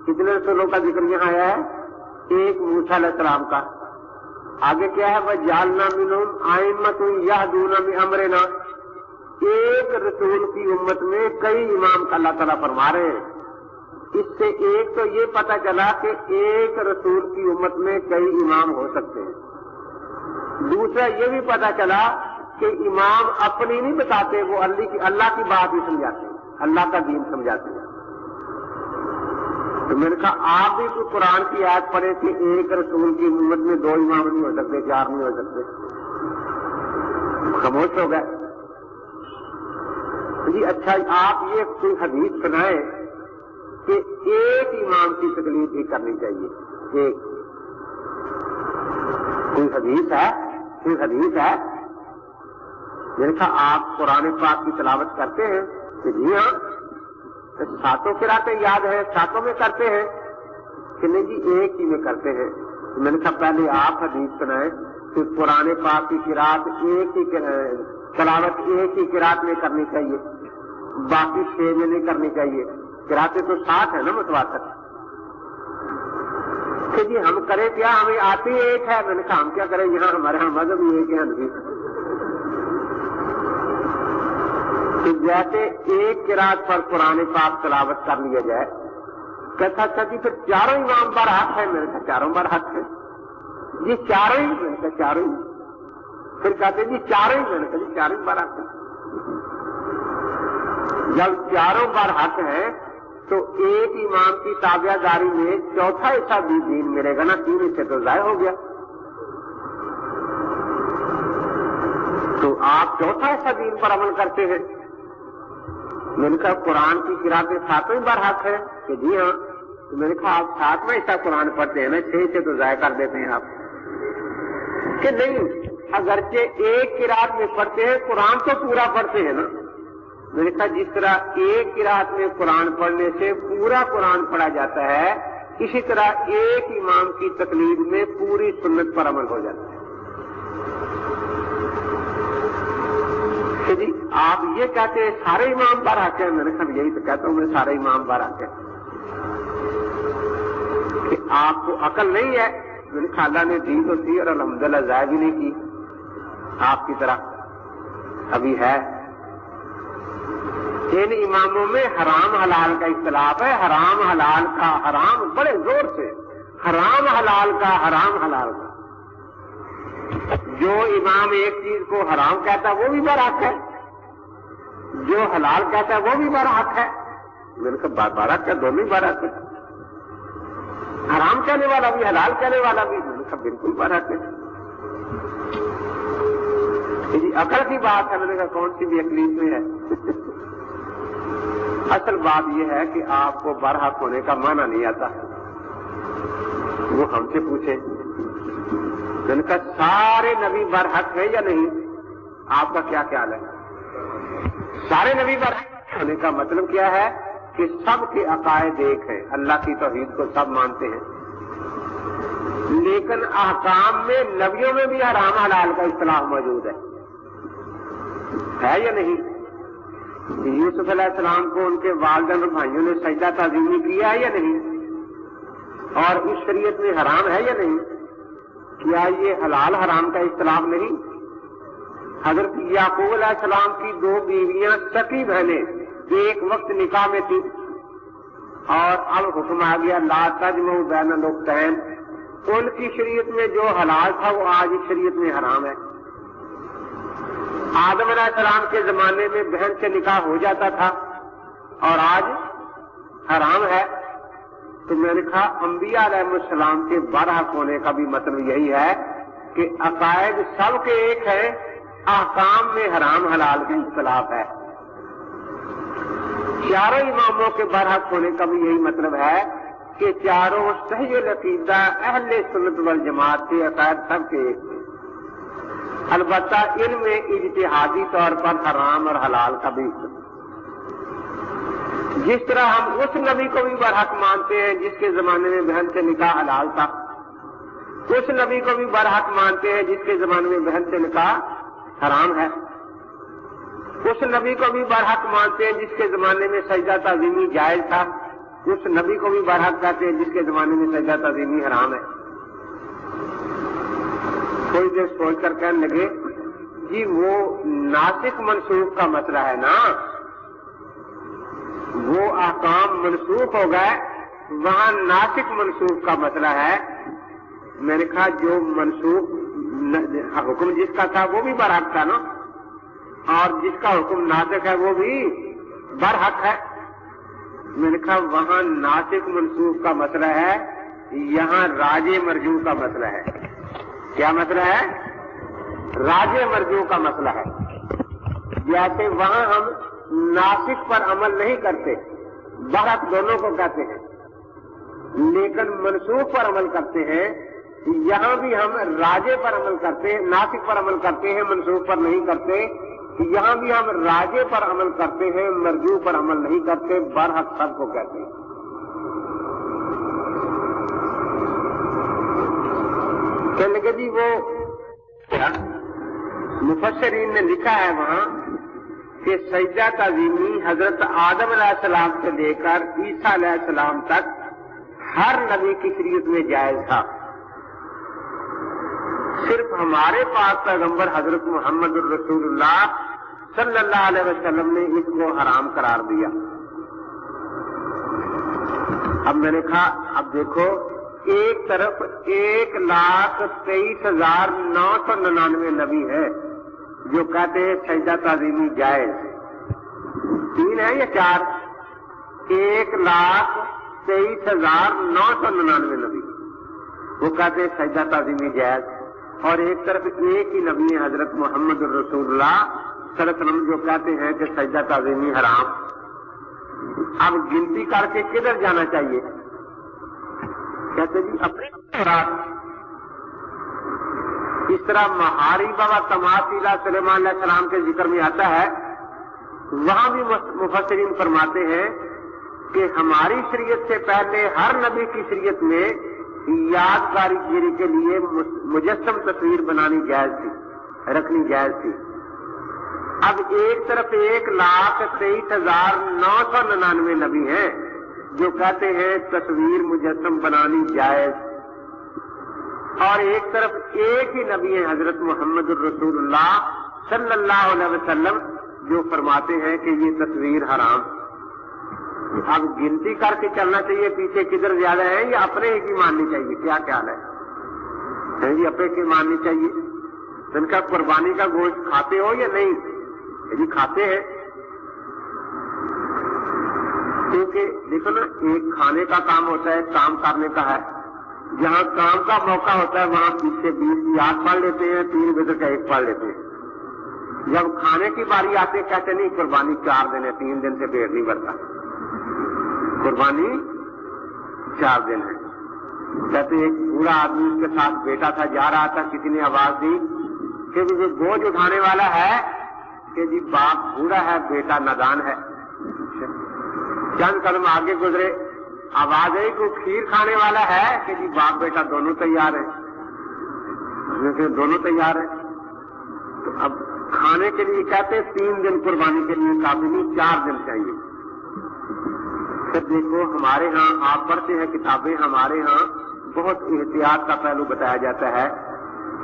A: کتنے رسولوں کا ذکر یہاں آیا ہے؟ ایک موسیٰ علیہ السلام کا، آگے کیا ہے؟ وَجَعَلْنَا مِنْهُمْ أَئِمَّةً يَهْدُونَ بِأَمْرِنَا۔ ایک رسول کی امت میں کئی امام کا اللہ تعالیٰ فرما رہے ہیں۔ اس سے ایک تو یہ پتہ چلا کہ ایک رسول کی امت میں کئی امام ہو سکتے ہیں، دوسرا یہ بھی پتہ چلا کہ امام اپنی نہیں بتاتے، وہ اللہ کی بات ہی سمجھاتے ہیں، اللہ کا دین سمجھاتے ہیں۔ تو میں نے کہا آپ بھی کوئی قرآن کی آیت پڑھے کہ ایک رسول کی امت میں 2 امام نہیں ہو سکتے، 4 نہیں ہو سکتے، خاموش ہو گئے۔ جی اچھا آپ یہ کوئی حدیث سنائیں کہ ایک امام کی تقلید ہی کرنی چاہیے، ایک کوئی حدیث ہے؟ کوئی حدیث ہے؟ میں نے کہا آپ قرآن پاک کی تلاوت کرتے ہیں کہ جی ہاں، ساتوں قراتیں یاد ہیں، ساتوں میں کرتے ہیں کہ نہیں جی ایک ہی میں کرتے ہیں؟ میں نے کہا پہلے آپ حدیث سنائیں کہ قرآن پاک کی قرات ایک ہی تلاوت ایک ہی قرات میں کرنی چاہیے، باقی 6 میں نہیں کرنی چاہیے، قراتیں تو 7 ہیں نا متواتر۔ کہ جی ہم کریں کیا، ہمیں آتی ایک ہے؟ میں نے کہا ہم کیا کریں، یہاں ہمارے ہاں مذہب ہی ایک ہے نہیں۔ کہ جیسے ایک قرات پر قرآن پاک تلاوت کر لیا جائے، کہتا اچھا جی پھر چاروں امام پر حق ہے؟ میں نے کہا چاروں پر حق ہے جی، چاروں ہی؟ میں نے کہا چاروں ہی۔ پھر کہتے جی چاروں ہی؟ میں نے کہا جی چاروں پر حق ہے۔ جب چاروں پر حق ہے تو ایک امام کی تابعہ داری میں چوتھا حصہ بھی دین ملے گا نا، 3 حصے تو ضائع ہو گیا۔ تو آپ چوتھا حصہ دین پر عمل کرتے ہیں۔ میں نے کہا قرآن کی قراتیں 7ویں بار حق ہے کہ جی ہاں۔ تو میں نے کہا آپ 7واں حصہ قرآن پڑھتے ہیں نا، 6 حصے تو ضائع کر دیتے ہیں آپ کہ نہیں؟ اگرچہ ایک قرات میں پڑھتے ہیں، قرآن تو پورا پڑھتے ہیں نا۔ میں نے کہا جس طرح ایک قرات میں قرآن پڑھنے سے پورا قرآن پڑھا جاتا ہے، اسی طرح ایک امام کی تقلید میں پوری سنت پر عمل ہو جاتا ہے۔ کہ جی آپ یہ کہتے ہیں سارے امام پر حق ہے؟ میں نے کہا یہی تو کہتا ہوں میں، سارے امام پر حق ہے۔ کہ آپ کو عقل نہیں ہے؟ میں نے کہا اللہ نے دی تو تھی اور الحمدللہ ضائع بھی نہیں کی آپ کی طرح ابھی ہے۔ ان اماموں میں حرام حلال کا اختلاف ہے، حرام حلال کا، حرام بڑے زور سے، حرام حلال کا، حرام حلال کا۔ جو امام ایک چیز کو حرام کہتا ہے وہ بھی برحق ہے، جو حلال کہتا ہے وہ بھی برحق ہے۔ میں نے کہا برحق ہے، دونوں ہی برحق ہے، حرام کہنے والا بھی حلال کہنے والا بھی۔ میں نے کہا بالکل برحق ہے۔ جی عقل کی بات ہے؟ میں نے کہا کون سی بھی اقلیت میں ہے؟ اصل بات یہ ہے کہ آپ کو برحق ہونے کا معنی نہیں آتا، وہ ہم سے پوچھیں ان کا سارے نبی برحق ہے یا نہیں؟ آپ کا کیا خیال ہے؟ سارے نبی برحق ہونے کا مطلب کیا ہے کہ سب کے عقائد ایک ہیں، اللہ کی توحید کو سب مانتے ہیں، لیکن احکام میں نبیوں میں بھی حرام حلال کا اصطلاح موجود ہے یا نہیں؟ یوسف علیہ السلام کو ان کے والدین اور بھائیوں نے سجدہ تعظیمی کیا ہے یا نہیں؟ اور اس شریعت میں حرام ہے یا نہیں؟ کیا یہ حلال حرام کا اصطلاح نہیں؟ حضرت یعقوب علیہ السلام کی 2 بیویاں سکی بہنیں ایک وقت نکاح میں تھی، اور اب حکم آ گیا لا تجمعوا بین الاختین، ان کی شریعت میں جو حلال تھا وہ آج اس شریعت میں حرام ہے۔ آدم علیہ السلام کے زمانے میں بہن سے نکاح ہو جاتا تھا اور آج حرام ہے، تو میں نے کہا انبیاء علیہ السلام کے برحق ہونے کا بھی مطلب یہی ہے کہ عقائد سب کے ایک ہیں، احکام میں حرام حلال کا اختلاف ہے۔ چاروں اماموں کے برحق ہونے کا بھی یہی مطلب ہے کہ چاروں صحیح العقیدہ اہل سنت والجماعت کے عقائد سب کے ایک ہیں، البتہ ان میں اجتہادی طور پر حرام اور حلال کا بھی اختلاف۔ جس طرح ہم اس نبی کو بھی برحق مانتے ہیں جس کے زمانے میں بہن سے نکاح حلال تھا، اس نبی کو بھی برحق مانتے ہیں جس کے زمانے میں بہن سے نکاح حرام ہے، اس نبی کو بھی برحق مانتے ہیں جس کے زمانے میں سجدہ تعظیمی جائز تھا، اس نبی کو بھی برحق کہتے ہیں جس کے زمانے میں سجدہ تعظیمی حرام ہے۔ کوئی دیر سوچ کر کہنے لگے جی وہ ناسخ منسوخ کا مسئلہ ہے نا، وہ احکام منسوخ ہو گئے، وہاں ناسخ منسوخ کا مسئلہ ہے۔ میں نے کہا جو منسوخ حکم جس کا تھا وہ بھی برحق تھا نا، اور جس کا حکم ناسخ ہے وہ بھی برحق ہے۔ میں نے کہا وہاں ناسخ منسوخ کا مسئلہ ہے، یہاں راجع مرجوع کا مسئلہ ہے۔ کیا مسئلہ ہے؟ راجع مرجوع کا مسئلہ ہے۔ جیسے وہاں ہم ناسخ پر عمل نہیں کرتے، برحق دونوں کو کہتے ہیں، لیکن منسوخ پر عمل کرتے ہیں، یہاں بھی ہم راجع پر عمل کرتے ہیں، ناسخ پر عمل کرتے ہیں، منسوخ پر نہیں کرتے، یہاں بھی ہم راجع پر عمل کرتے ہیں، مرجوع پر عمل نہیں کرتے، برحق سب کو کہتے ہیں۔ کہنے لگے جی وہ مفسرین نے لکھا ہے وہاں کہ سجدہ تعظیمی حضرت آدم علیہ السلام سے لے کر عیسیٰ علیہ السلام تک ہر نبی کی شریعت میں جائز تھا، صرف ہمارے پاس پیغمبر حضرت محمد الرسول اللہ صلی اللہ علیہ وسلم نے اس کو حرام قرار دیا۔ اب میں نے کہا اب دیکھو ایک طرف 1,23,999 نبی ہیں جو کہتے ہیں سجدہ تعظیمی جائز، 3 ہے یا 4؟ 1,23,999 نبی وہ کہتے ہیں سجدہ تعظیمی جائز، اور ایک طرف ایک ہی نبی ہے حضرت محمد الرسول اللہ صلی اللہ علیہ وسلم جو کہتے ہیں کہ سجدہ تعظیمی حرام۔ اب گنتی کر کے کدھر جانا چاہیے؟ کہتے جی اپنے اس طرح مہاری بابا تماثیلہ سلیمان علیہ السلام کے ذکر میں آتا ہے، وہاں بھی مفسرین فرماتے ہیں کہ ہماری شریعت سے پہلے ہر نبی کی شریعت میں یادگاری گیری کے لیے مجسم تصویر بنانی جائز تھی، رکھنی جائز تھی۔ اب ایک طرف 1,23,999 نبی ہیں جو کہتے ہیں تصویر مجسم بنانی جائز، اور ایک طرف ایک ہی نبی ہیں حضرت محمد الرسول اللہ صلی اللہ علیہ وسلم جو فرماتے ہیں کہ یہ تصویر حرام۔ اب گنتی کر کے چلنا چاہیے پیچھے کدھر زیادہ ہے یا اپنے ہی کی ماننی چاہیے؟ کیا خیال ہے جی؟ اپنے کی ماننی چاہیے۔ ان کا قربانی کا گوشت کھاتے ہو یا نہیں؟ جی کھاتے ہیں، کیونکہ دیکھو نا ایک کھانے کا کام ہوتا ہے، کام کرنے کا ہے، جہاں کام کا موقع ہوتا ہے وہاں پیچھے 20 یاد پڑھ لیتے ہیں، 3 بجے کا 1 پڑھ لیتے ہیں۔ جب کھانے کی باری آتے کہتے نہیں قربانی 4 دن ہے، 3 دن سے پیٹ نہیں بھرتا، قربانی 4 دن ہے۔ کہتے ایک بوڑھا آدمی اس کے ساتھ بیٹا تھا، جا رہا تھا، کسی نے آواز دی کہ وہ بوجھ اٹھانے والا ہے کہ جی باپ بوڑھا ہے، بیٹا نادان ہے۔ چند قدم آگے گزرے، آواز آئی کہ کھیر کھانے والا ہے کہ جی باپ بیٹا دونوں تیار ہیں، دونوں تیار ہیں۔ تو اب کھانے کے لیے کہتے 3 دن قربانی کے لیے کافی نہیں، 4 دن چاہیے۔ پھر دیکھو ہمارے ہاں آپ پڑھتے ہیں کتابیں، ہمارے ہاں بہت احتیاط کا پہلو بتایا جاتا ہے۔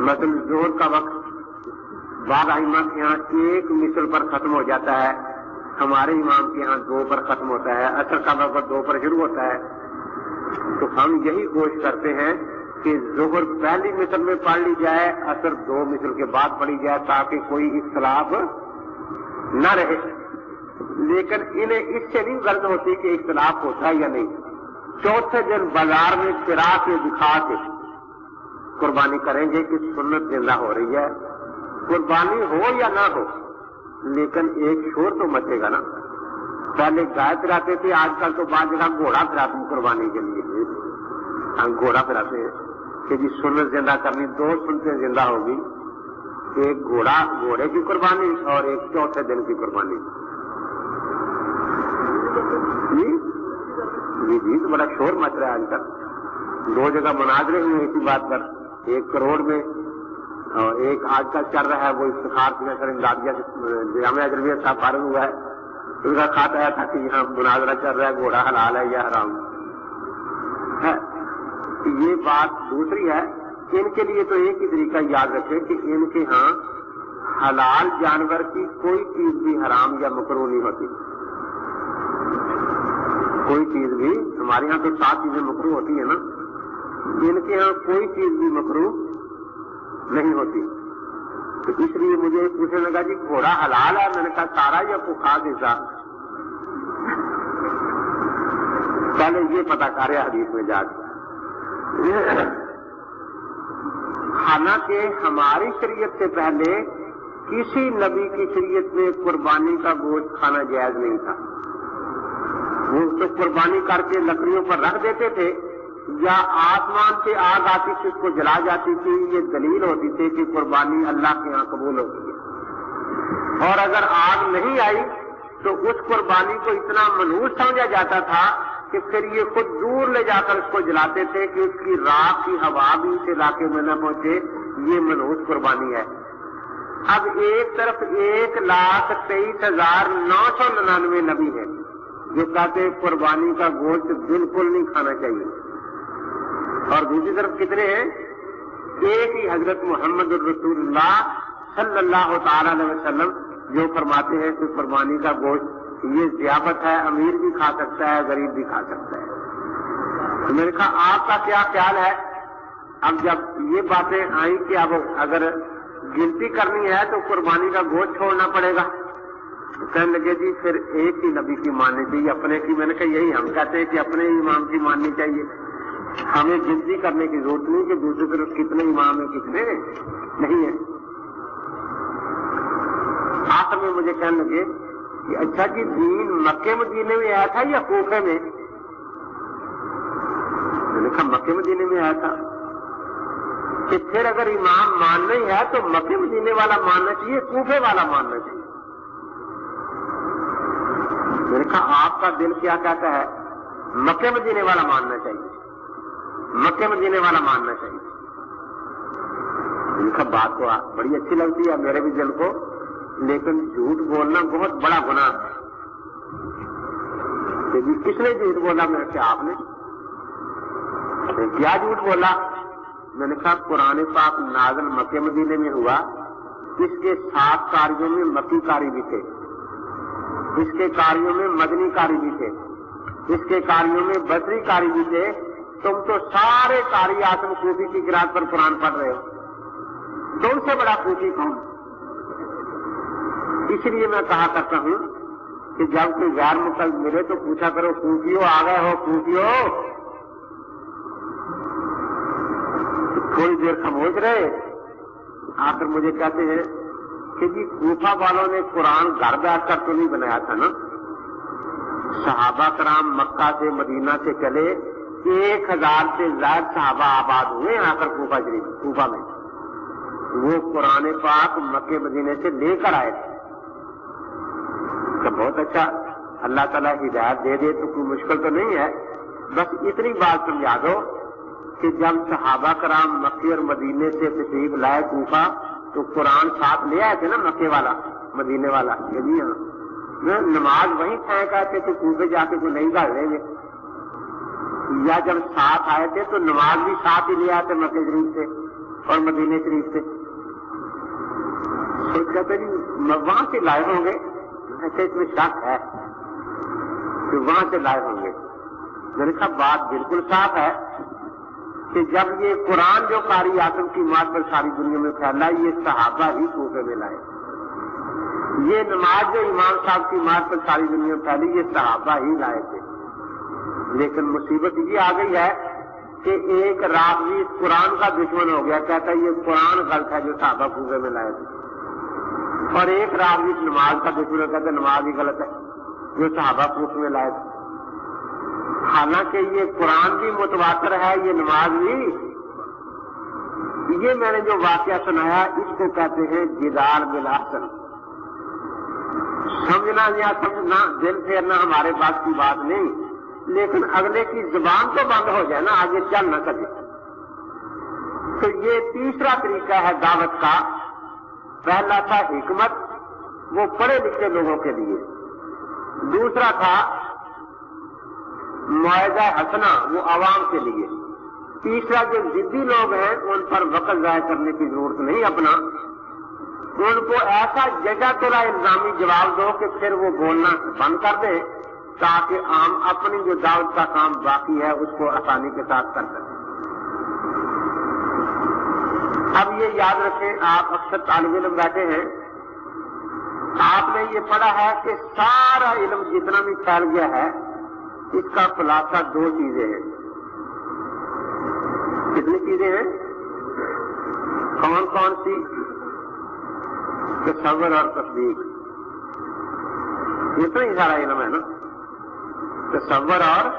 A: مثلا ظہر کا وقت بعض ائمہ کے یہاں 1 مثل پر ختم ہو جاتا ہے، ہمارے امام کے یہاں 2 پر ختم ہوتا ہے، عصر کا وقت 2 پر شروع ہوتا ہے۔ تو ہم یہی کوشش کرتے ہیں کہ ظہر پہلی مثل میں پڑھ لی جائے، عصر 2 مثل کے بعد پڑھی جائے، تاکہ کوئی اختلاف نہ رہے۔ لیکن انہیں اس سے نہیں غرض ہوتی کہ اختلاف ہوتا ہے یا نہیں۔ چوتھے دن بازار میں چرا کے دکھا کے قربانی کریں گے کہ سنت زندہ ہو رہی ہے، قربانی ہو یا نہ ہو، لیکن ایک شور تو مچے گا نا۔ پہلے گائے پھراتے تھے، آج کل تو بعض جگہ گھوڑا پھراتے ہیں قربانی کے لیے، ہم گھوڑا پھراتے ہیں کہ جی سنت زندہ کرنی، 2 سنتیں زندہ ہوگی، ایک گھوڑے کی قربانی اور ایک چوتھے دن کی قربانی۔ جی تو بڑا شور مچ رہا ہے آج کل، 2 جگہ مناظرے ہوئے اسی بات پر، 1 کروڑ میں، اور ایک آج کل چل رہا ہے وہ افتخار سر امدادیہ جامعہ اجرویہ صاحب فارغ ہوا ہے، اس کا خط آیا تھا کہ یہاں مناظرہ چل رہا ہے گھوڑا حلال ہے یا حرام ہے۔ یہ بات دوسری ہے، ان کے لیے تو ایک ہی طریقہ یاد رکھیں کہ ان کے ہاں حلال جانور کی کوئی چیز بھی حرام یا مکروہ نہیں ہوتی، کوئی چیز بھی، ہمارے ہاں تو 7 چیزیں مکروہ ہوتی ہیں نا، ان کے ہاں کوئی چیز بھی مکروہ نہیں ہوتی۔ تو اس لیے مجھے پوچھنے لگا جی گھوڑا حلال ہے، میں نے کہا سارا یا پخاد حصہ، پہلے یہ پتا کرے حدیث میں جا کے۔ حالانکہ ہماری شریعت سے پہلے کسی نبی کی شریعت میں قربانی کا گوشت کھانا جائز نہیں تھا، وہ تو قربانی کر کے لکڑیوں پر رکھ دیتے تھے یا آسمان سے آگ آتی تھی اس کو جلا جاتی تھی، یہ دلیل ہوتی تھی کہ قربانی اللہ کے یہاں قبول ہوتی ہے۔ اور اگر آگ نہیں آئی تو اس قربانی کو اتنا منحوس سمجھا جاتا تھا کہ پھر یہ خود دور لے جا کر اس کو جلاتے تھے کہ اس کی راکھ کی ہوا بھی اس علاقے میں نہ پہنچے، یہ منحوس قربانی ہے۔ اب ایک طرف 1,23,999 نبی ہیں جو کہتے ہیں قربانی کا گوشت بالکل نہیں کھانا چاہیے، اور دوسری طرف کتنے ہیں؟ ایک ہی حضرت محمد الرسول اللہ صلی اللہ تعالی علیہ وسلم جو فرماتے ہیں کہ قربانی کا گوشت یہ ضیافت ہے، امیر بھی کھا سکتا ہے، غریب بھی کھا سکتا ہے۔ تو میں نے کہا آپ کا کیا خیال ہے؟ اب جب یہ باتیں آئیں کہ اب اگر گنتی کرنی ہے تو قربانی کا گوشت چھوڑنا پڑے گا، کہنے لگے جی پھر ایک ہی نبی کی ماننی چاہیے، اپنے کی۔ میں نے کہا یہی ہم کہتے ہیں کہ اپنے امام کی ماننی چاہیے، ہمیں گنتی کرنے کی ضرورت نہیں کہ دوسری طرف کتنے امام ہیں کتنے نہیں ہیں۔ آخر میں مجھے کہنے لگے کہ اچھا جی دین مکے مدینے میں آیا تھا یا کوفے میں؟ میں نے کہا مکے مدینے میں آیا تھا، کہ پھر اگر امام ماننا ہی ہے تو مکے مدینے والا ماننا چاہیے، کوفے والا ماننا چاہیے۔ میں نے کہا آپ کا دل کیا کہتا ہے؟ مکے مدینے والا ماننا چاہیے، مکے مدینے والا ماننا چاہیے۔ ان کا بات تو بڑی اچھی لگتی ہے میرے بھی دل کو، لیکن جھوٹ بولنا بہت بڑا گناہ ہے۔ کہ جی کس نے جھوٹ بولا؟ میں نے کہا آپ نے۔ کیا جھوٹ بولا؟ میں نے کہا قرآن پاک نازل مکے مدینے میں ہوا، اس کے 7 کاریوں میں مکی کاری بھی تھے، اس کے کاریوں میں مدنی کاری بھی تھے، اس کے کاریوں میں بصری کاری بھی تھے۔ تم تو سارے کاری آسم کوفی کی قرات پر قرآن پڑھ رہے ہو، تم سے بڑا کوفی کون؟ اس لیے میں کہا کرتا ہوں کہ جب کوئی غیر مقلد ملے تو پوچھا کرو کوفیو آ گئے ہو کوفیو؟ تھوڑی دیر خاموش رہے، آخر مجھے کہتے ہیں کہ جی کوفہ والوں نے قرآن گھر بیٹھ کر تو نہیں بنایا تھا نا، صحابہ کرام مکہ سے مدینہ سے چلے، 1000 سے زائد صحابہ آباد ہوئے آ کر کوفہ میں. وہ قرآن پاک مکے مدینے سے لے کر آئے تھے. تو بہت اچھا، اللہ تعالیٰ ہدایت دے دے تو کوئی مشکل تو نہیں ہے. بس اتنی بات سمجھا دو کہ جب صحابہ کرام مکے اور مدینے سے تشریف لائے کوفہ تو قرآن ساتھ لے آئے تھے نا، مکے والا مدینے والا. کہ جی ہاں، نماز وہیں پھینک آئے تھے تو کوفے جا کے کوئی نہیں گھر لیں گے. یا جب ساتھ آئے تھے تو نماز بھی ساتھ ہی لے آتے مکے شریف سے اور مدینے شریف سے. کہتے جی وہاں سے لائے ہوں گے. ایسے اس میں شک ہے کہ وہاں سے لائے ہوں گے. میرے صاحب بات بالکل صاف ہے کہ جب یہ قرآن جو قاری اعظم کی مات پر ساری دنیا میں پھیلا، یہ صحابہ ہی کوفے میں لائے. یہ نماز جو امام صاحب کی مات پر ساری دنیا میں پھیلی، یہ صحابہ ہی لائے تھے. لیکن مصیبت یہ آ گئی ہے کہ ایک راوی قرآن کا دشمن ہو گیا، کہتا ہے یہ قرآن غلط ہے جو صحابہ کوفے میں لائے تھے. اور ایک راوی نماز کا دشمن کہتا ہے نماز ہی غلط ہے جو صحابہ کوفے میں لائے تھے. حالانکہ یہ قرآن بھی متواتر ہے، یہ نماز بھی. یہ میں نے جو واقعہ سنایا اس کو کہتے ہیں جدال بالاحسن. سمجھنا یا سمجھنا دل پھیرنا ہمارے پاس کی بات نہیں، لیکن اگلے کی زبان تو بند ہو جائے نا، آگے چل نہ سکے. تو یہ تیسرا طریقہ ہے دعوت کا. پہلا تھا حکمت، وہ پڑھے لکھے لوگوں کے لیے. دوسرا تھا موعظہ حسنہ، وہ عوام کے لیے. تیسرا جو ضدی لوگ ہیں ان پر وقت ضائع کرنے کی ضرورت نہیں اپنا. ان کو ایسا جگہ تولا الزامی جواب دو کہ پھر وہ بولنا بند کر دیں، تاکہ عام اپنی جو دعوت کا کام باقی ہے اس کو آسانی کے ساتھ کر سکیں. اب یہ یاد رکھیں، آپ اکثر طالب علم بیٹھے ہیں، آپ نے یہ پڑھا ہے کہ سارا علم جتنا بھی پھیل گیا ہے اس کا خلاصہ 2 چیزیں ہیں. کتنی چیزیں ہیں؟ کون کون سی؟ تصور اور تصدیق. اتنا ہی سارا علم ہے نا، تصور اور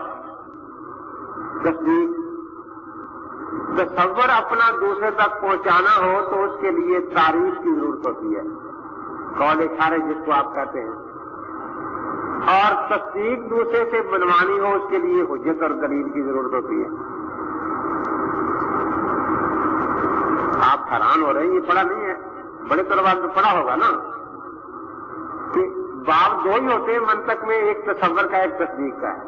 A: تصدیق. تصور اپنا دوسرے تک پہنچانا ہو تو اس کے لیے تعریف کی ضرورت ہوتی ہے، قول اشارے جس کو آپ کہتے ہیں. اور تصدیق دوسرے سے بنوانی ہو اس کے لیے حجت اور دلیل کی ضرورت ہوتی ہے. آپ حیران ہو رہے ہیں، یہ پڑھا نہیں ہے. بڑے طلباء تو پڑھا ہوگا نا کہ باب 2 ہی ہوتے ہیں منطق میں، ایک تصور کا ایک تصدیق کا ہے.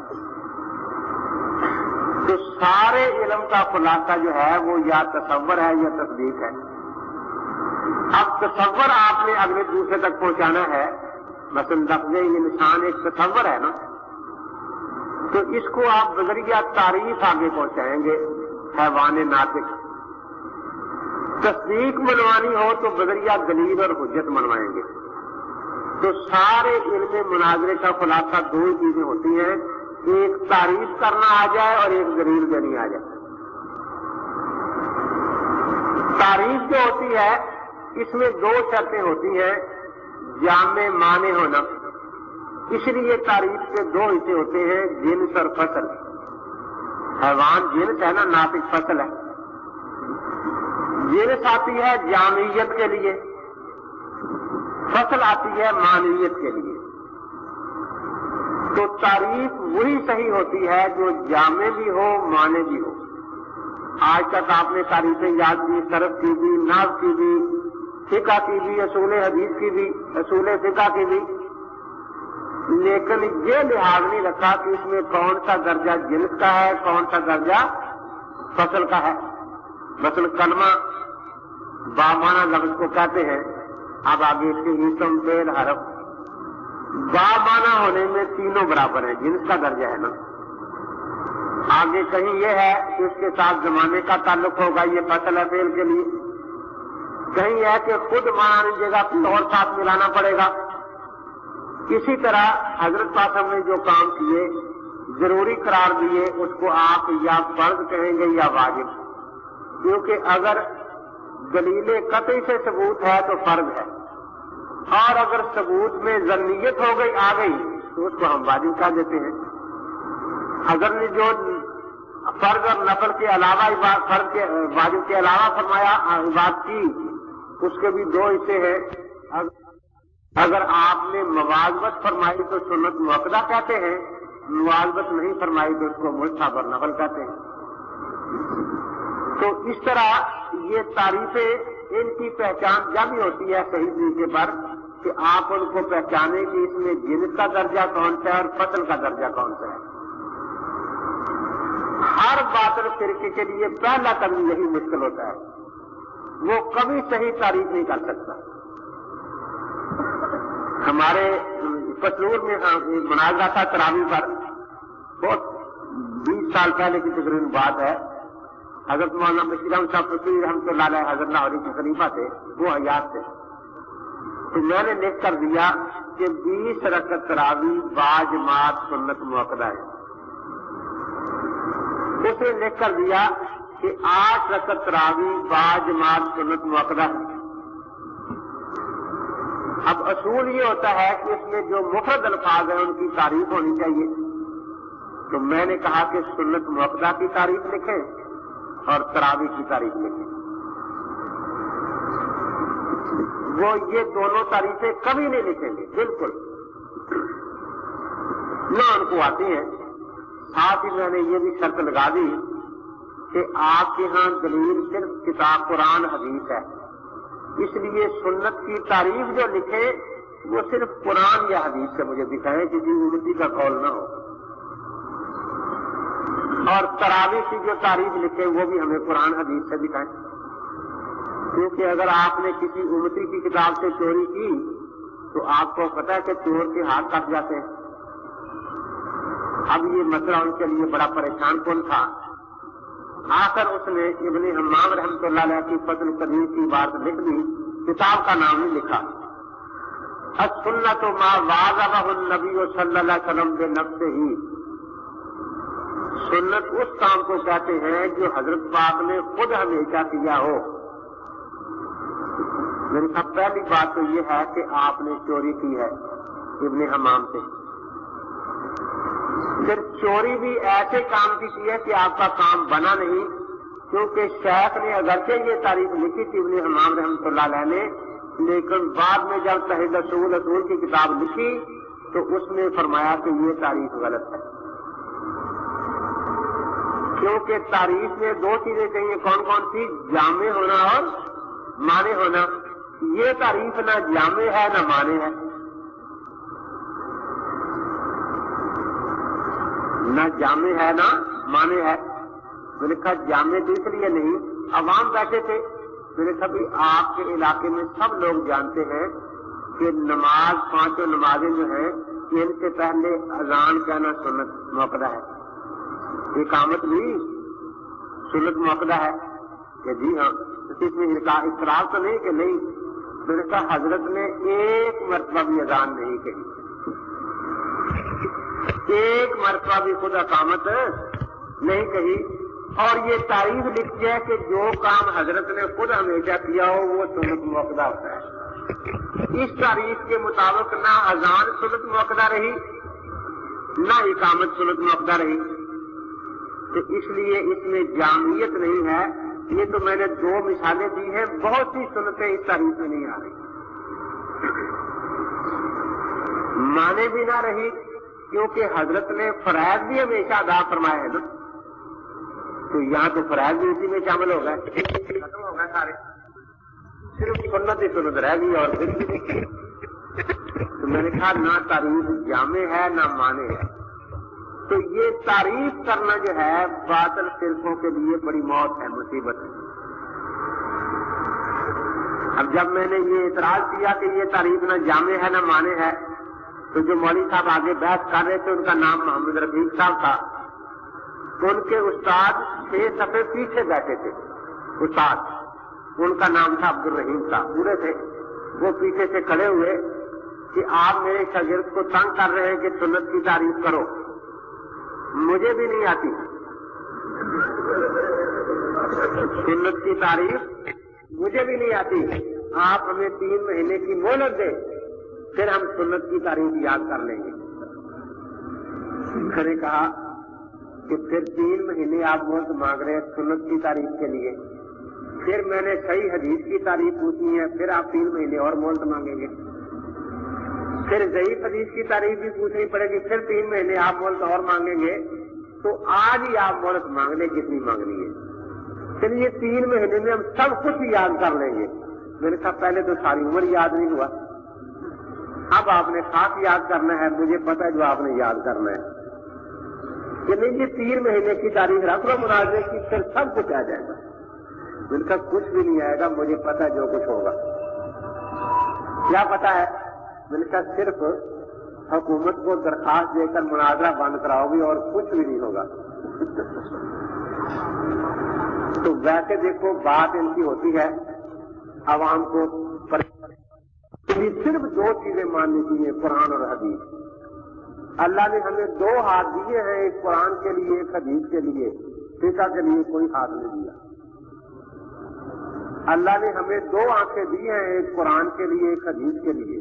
A: تو سارے علم کا خلاصہ جو ہے وہ یا تصور ہے یا تصدیق ہے. اب تصور آپ نے اگلے دوسرے تک پہنچانا ہے، مثلا لفظ انسان ایک تصور ہے نا، تو اس کو آپ بذریعہ تعریف آگے پہنچائیں گے، حیوان ناطق. تصدیق منوانی ہو تو بذریعہ دلیل اور حجت منوائیں گے. تو سارے علم مناظرے کا خلاصہ 2 چیزیں ہوتی ہیں، ایک تعریف کرنا آ جائے اور ایک دلیل دینی آ جائے. تعریف جو ہوتی ہے اس میں 2 شرطیں ہوتی ہیں. جامع معنی ہونا، اس لیے تعریف کے 2 حصے ہوتے ہیں، جنس اور فصل. حیوان جنس ہے نا، ناطق فصل ہے. جنس آتی ہے جامعیت کے لیے، فصل آتی ہے معنویت کے لیے. تو تعریف وہی صحیح ہوتی ہے جو جامع بھی ہو معنی بھی ہو. آج تک آپ نے تعریفیں یاد کی، صرف کی بھی، نحو کی بھی، فقہ کی بھی، اصول حدیث کی بھی، اصول فقہ کی بھی، لیکن یہ لحاظ نہیں رکھا کہ اس میں کون سا درجہ جنس کا ہے، کون سا درجہ فصل کا ہے. مثلا کلمہ بامانہ لفظ کو کہتے ہیں. اب آگے اس کے اسم فعل حرف بامانہ ہونے میں تینوں برابر ہیں، جنس کا درجہ ہے نا. آگے کہیں یہ ہے کہ اس کے ساتھ زمانے کا تعلق ہوگا، یہ فصل ہے فعل کے لیے. کہیں ہے کہ خود مانا نہیں دے گا، اور ساتھ ملانا پڑے گا. اسی طرح حضرت پاک نے جو کام کیے ضروری قرار دیے اس کو آپ یا فرض کہیں گے یا واجب، کیونکہ اگر دلیل قطعی سے ثبوت ہے تو فرض ہے، اور اگر ثبوت میں ظنیت ہو گئی آ گئی تو اس کو ہم واجب کہہ دیتے ہیں. اگر جو فرض اور نفل کے علاوہ فرض کے واجب کے علاوہ فرمایا عبادت کی، اس کے بھی دو حصے ہیں۔ اگر آپ نے مواظبت فرمائی تو سنت مؤکدہ کہتے ہیں، مواظبت نہیں فرمائی تو اس کو مستحب اور نفل کہتے ہیں۔ تو اس طرح یہ تعریفیں، ان کی پہچان جب ہی ہوتی ہے صحیح طریقے پر کہ آپ ان کو پہچانیں کہ اس میں جنس کا درجہ کون سا ہے اور فصل کا درجہ کون سا ہے۔ ہر باطل فرقے کے لیے پہلا قدم یہی مشکل ہوتا ہے، وہ کبھی صحیح تعریف نہیں کر سکتا۔ ہمارے پسرور میں مناظرہ تھا تراویح پر، بہت 20 سال پہلے کی تقریباً بات ہے۔ حضرت مولانا بشیر احمد صاحب فقیر رحمۃ اللہ علیہ حضرت لاہوری کے خلیفہ تھے، وہ حیات تھے۔ تو میں نے لکھ کر دیا کہ 20 رکعت تراویح باجماعت سنت مؤکدہ ہے۔ اس نے لکھ کر دیا کہ 8 رکعت تراویح باجماعت سنت مؤکدہ ہے۔ اب اصول یہ ہوتا ہے کہ اس میں جو مفرد الفاظ ہیں ان کی تعریف ہونی چاہیے، تو میں نے کہا کہ سنت مؤکدہ کی تعریف لکھیں اور تراویح کی تعریف لکھیں۔ وہ یہ دونوں تعریفیں کبھی نہیں لکھیں گے، بالکل نہ ان کو آتی ہیں۔ ساتھ ہی میں نے یہ بھی شرط لگا دی کہ آپ کے ہاں دلیل صرف کتاب قرآن حدیث ہے، اس لیے سنت کی تعریف جو لکھیں وہ صرف قرآن یا حدیث سے مجھے دکھائیں، کسی امتی کا قول نہ ہو۔ اور تراویح کی جو تعریف لکھیں وہ بھی ہمیں قرآن حدیث سے دکھائیں، کیونکہ اگر آپ نے کسی امتی کی کتاب سے چوری کی تو آپ کو پتہ ہے کہ چور کے ہاتھ کٹ جاتے ہیں۔ اب یہ مسئلہ ان کے لیے بڑا پریشان کن تھا۔ آخر اس نے ابن حمام رحمۃ اللہ علیہ کی فضل قدیر کی بات لکھ دی، کتاب کا نام نہیں لکھا۔ السنۃ ما واظبہ النبی صلی اللہ علیہ وسلم بنفسہ، سنت اس کام کو کہتے ہیں جو حضرت پاک نے خود ہمیشہ کیا ہو۔ میری سب پہلی بات تو یہ ہے کہ آپ نے چوری کی ہے ابن حمام سے۔ پھر چوری بھی ایسے کام کی ہے کہ آپ کا کام بنا نہیں، کیونکہ شیخ نے اگرچہ یہ تعریف لکھی تھی ابن حمام رحمۃ اللہ علیہ نے، لیکن بعد میں جب تحریر اصول کی کتاب لکھی تو اس میں فرمایا کہ یہ تعریف غلط ہے، کیونکہ تعریف میں دو چیزیں چاہیے، کون کون سی؟ جامع ہونا اور مانے ہونا۔ یہ تعریف نہ جامع ہے نہ مانے ہے، نہ جامع ہے نہ مانے ہے۔ میں نے کہا جامع تو اس لیے نہیں، عوام بیٹھے تھے، میں نے کہا بھی آپ کے علاقے میں سب لوگ جانتے ہیں کہ نماز، 5 نمازیں جو ہیں ان سے پہلے اذان کہنا سنت مؤکدہ ہے، اقامت بھی سنت مؤکدہ ہے کہ جی ہاں، اس میں اقرار تو نہیں کہ نہیں۔ میں نے کہا حضرت نے ایک مرتبہ بھی اذان نہیں کہی، ایک مرتبہ بھی خود اقامت نہیں کہی، اور یہ تعریف لکھی ہے کہ جو کام حضرت نے خود ہمیشہ کیا ہو وہ سنت مؤکدہ ہوتا ہے۔ اس تعریف کے مطابق نہ اذان سنت مؤکدہ رہی نہ اقامت سنت مؤکدہ رہی، تو اس لیے اس میں جامعیت نہیں ہے۔ یہ تو میں نے 2 مثالیں دی ہیں، بہت سی سنتیں اس تعریف میں نہیں آ رہی، مانے بھی نہ رہی، کیونکہ حضرت نے فرائض بھی ہمیشہ ادا فرمائے ہیں نا، تو یہاں تو فرائض بھی اسی میں شامل ہو گئے، ختم ہو گئے سارے، صرف سنت ہی سنت رہ گئی اور پھر بھی نہیں۔ تو میں نے کہا نہ تعریف جامع ہے نہ مانے ہے، تو یہ تعریف کرنا جو ہے باطل فرقوں کے لیے بڑی موت ہے، مصیبت ہے۔ اب جب میں نے یہ اعتراض کیا کہ یہ تعریف نہ جامع ہے نہ مانے ہے، تو جو مولوی صاحب آگے بحث کر رہے تھے ان کا نام محمد رفیق صاحب تھا، ان کے استاد 6 صفحے پیچھے بیٹھے تھے، استاد ان کا نام تھا عبد الرحیم صاحب، پورے تھے، وہ پیچھے سے کھڑے ہوئے کہ آپ میرے شاگرد کو تنگ کر رہے ہیں کہ سنت کی تعریف کرو، مجھے بھی نہیں آتی سنت کی تعریف، مجھے بھی نہیں آتی، آپ ہمیں 3 مہینے کی مہلت دیں پھر ہم سنت کی تعریف یاد کر لیں گے۔ میں نے کہا کہ پھر 3 مہینے آپ مہلت مانگ رہے ہیں سنت کی تعریف کے لیے، پھر میں نے صحیح حدیث کی تعریف پوچھنی ہے، پھر آپ 3 مہینے اور مہلت مانگیں گے، پھر ضعیف حدیث کی تعریف بھی پوچھنی پڑے گی، پھر 3 مہینے آپ مہلت اور مانگیں گے، تو آج ہی آپ مہلت مانگ لیں کتنی مانگنی ہے۔ چلیے 3 مہینے میں ہم سب کچھ یاد کر لیں گے۔ میں نے کہا پہلے تو ساری عمر یاد نہیں ہوا، اب آپ نے خاص یاد کرنا ہے، مجھے پتا ہے جو آپ نے یاد کرنا ہے کہ نہیں، یہ 3 مہینے کی تاریخ رکھ لو مناظرے کی، پھر سب کچھ آ جائے گا۔ میں نے کہا کچھ بھی نہیں آئے گا، مجھے پتا ہے جو کچھ ہوگا۔ کیا پتا ہے؟ میں نے کہا صرف حکومت کو درخواست دے کر مناظرہ بند کراؤ گی اور کچھ بھی نہیں ہوگا۔ تو ویسے دیکھو بات ان کی ہوتی ہے عوام کو صرف 2 چیزیں ماننی چاہیے، قرآن اور حدیث۔ اللہ نے ہمیں 2 ہاتھ دیے ہیں، ایک قرآن کے لیے ایک حدیث کے لیے، فقہ کے لیے کوئی ہاتھ نہیں دیا۔ اللہ نے ہمیں 2 آنکھیں دی ہیں، ایک قرآن کے لیے ایک حدیث کے لیے،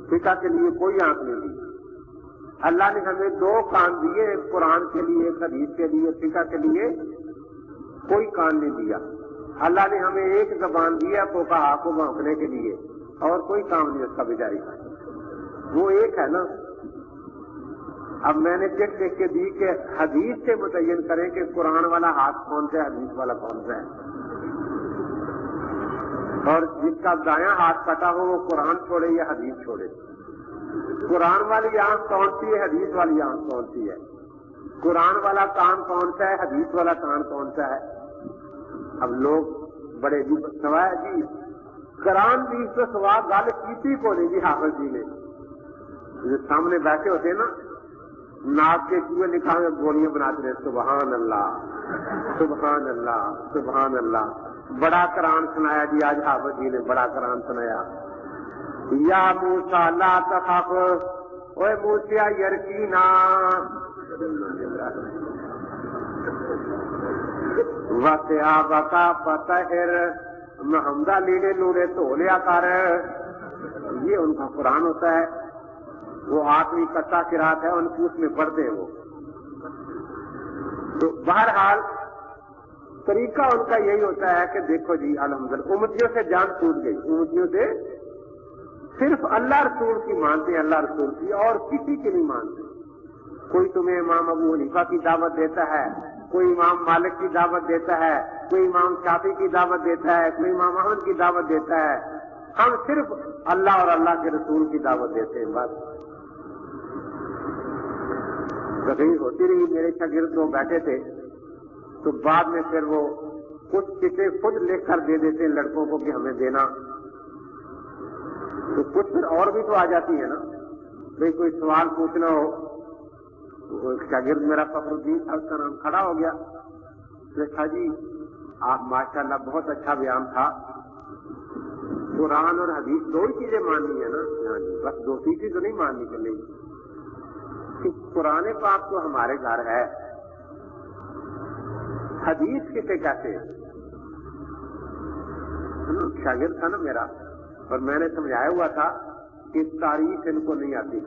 A: فقہ کے لیے کوئی آنکھ نہیں دی۔ اللہ نے ہمیں 2 کان دیے، ایک قرآن کے لیے ایک حدیث کے لیے، فقہ کے لیے کوئی کان نہیں دیا۔ اللہ نے ہمیں 1 زبان دی ہے فقہا کو بھونکنے کے لیے، اور کوئی کام نہیں اس کا بیچاری، وہ ایک ہے نا۔ اب میں نے دیکھ کے دی کہ حدیث سے متعین کریں کہ قرآن والا ہاتھ کون سا ہے، حدیث والا کون سا ہے، اور جس کا دایاں ہاتھ کٹا ہو وہ قرآن چھوڑے یا حدیث چھوڑے۔ قرآن والی آنکھ کون سی ہے، حدیث والی آنکھ کون سی ہے، قرآن والا کان کون سا ہے، حدیث والا کان کون سا ہے۔ اب لوگ بڑے جی سوائے جی قرآن بھی تو سوا گل کیتی کو نہیں جی، حافظ جی نے جو سامنے بیٹھے ہوتے ہیں نا، ناک کے چوہے نکال کے گولیاں بناتے رہے، سبحان اللہ سبحان اللہ سبحان اللہ، بڑا قرآن سنایا جی آج حافظ جی نے، بڑا قرآن سنایا۔ یا موسیٰ لا تخف، اوے موسیٰ یرکینا، وَثِيَابَكَ فَطَهِّرْ، محمدہ لیڑے لوڑے دھو لیا کر۔ یہ ان کا قرآن ہوتا ہے، وہ آخری کتا قرات ہے، ان کو اس میں پڑھتے ہیں وہ۔ تو بہرحال طریقہ ان کا یہی ہوتا ہے کہ دیکھو جی الحمدللہ امتیوں سے جان چھوٹ گئی، امتیوں سے صرف اللہ رسول کی مانتے ہیں، اللہ رسول کی، اور کسی کی نہیں مانتے۔ کوئی تمہیں امام ابو حنیفہ کی دعوت دیتا ہے، کوئی امام مالک کی دعوت دیتا ہے، کوئی امام شافعی کی دعوت دیتا ہے، کوئی امام احمد کی دعوت دیتا ہے، ہم صرف اللہ اور اللہ کے رسول کی دعوت دیتے ہیں بس۔ تقریر ہوتی رہی، میرے شاگرد لوگ بیٹھے تھے، تو بعد میں پھر وہ کچھ کسی خود لکھ کر دے دیتے ہیں لڑکوں کو کہ ہمیں دینا، تو کچھ پھر اور بھی تو آ جاتی ہے نا، بھئی کوئی سوال پوچھنا ہو۔ ایک شاگرد میرا فخر الدین صاحب کا نام کھڑا ہو گیا، دیکھا جی آپ ماشاءاللہ بہت اچھا بیان تھا، قرآن اور حدیث 2 ہی چیزیں ماننی ہے نا، بس 2 چیزیں تو نہیں ماننی چاہیے کہ قرآن پاک تو ہمارے گھر ہے، حدیث کسے کہتے ہیں؟ شاگرد تھا نا میرا، اور میں نے سمجھایا ہوا تھا کہ تاریخ ان کو نہیں آتی۔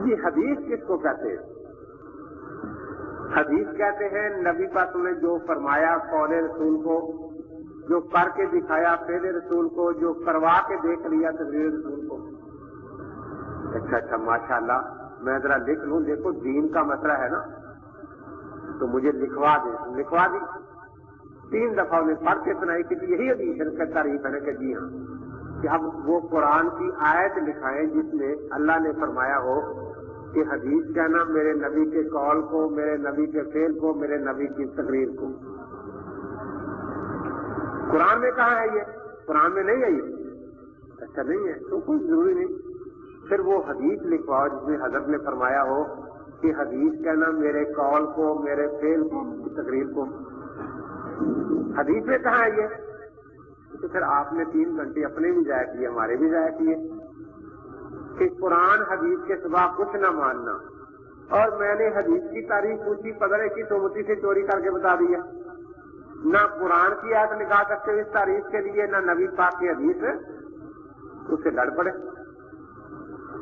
A: جی حدیث کس کو کہتے ہیں؟ حدیث کہتے ہیں نبی پاک نے جو فرمایا قول رسول کو، جو کر کے دکھایا فعل رسول کو، جو کروا کے دیکھ لیا تقریر رسول کو۔ اچھا ماشاءاللہ، میں ذرا لکھ لوں، دیکھو دین کا مسئلہ ہے نا، تو مجھے لکھوا دی۔ 3 دفعہ انہیں پڑھ کے سنائی کہ یہی حدیث ہے، تعریف ہے کہ جی ہاں، کہ اب وہ قرآن کی آیت لکھائیں جس میں اللہ نے فرمایا ہو کہ حدیث کہنا میرے نبی کے قول کو، میرے نبی کے فعل کو، میرے نبی کی تقریر کو۔ قرآن میں کہاں ہے یہ؟ قرآن میں نہیں ہے یہ۔ اچھا نہیں ہے تو کوئی ضروری نہیں، پھر وہ حدیث لکھواؤ جس میں حضرت نے فرمایا ہو کہ حدیث کہنا میرے قول کو، میرے فعل کو، تقریر کو۔ حدیث میں کہاں ہے یہ؟ تو پھر آپ نے 3 گھنٹے اپنے بھی ضائع کیے، ہمارے بھی ضائع کیے کہ قرآن حدیث کے سوا کچھ نہ ماننا، اور میں نے حدیث کی تاریخ پوچھی، پگڑے کی سومتی سے چوری کر کے بتا دیا۔ نہ قرآن کی آیت نکال سکتے اس تاریخ کے لیے، نہ نبی پاک کی حدیث، اس سے لڑ پڑے۔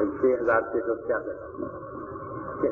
A: 6666।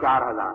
A: 4000।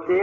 A: 6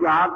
A: 4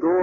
A: 2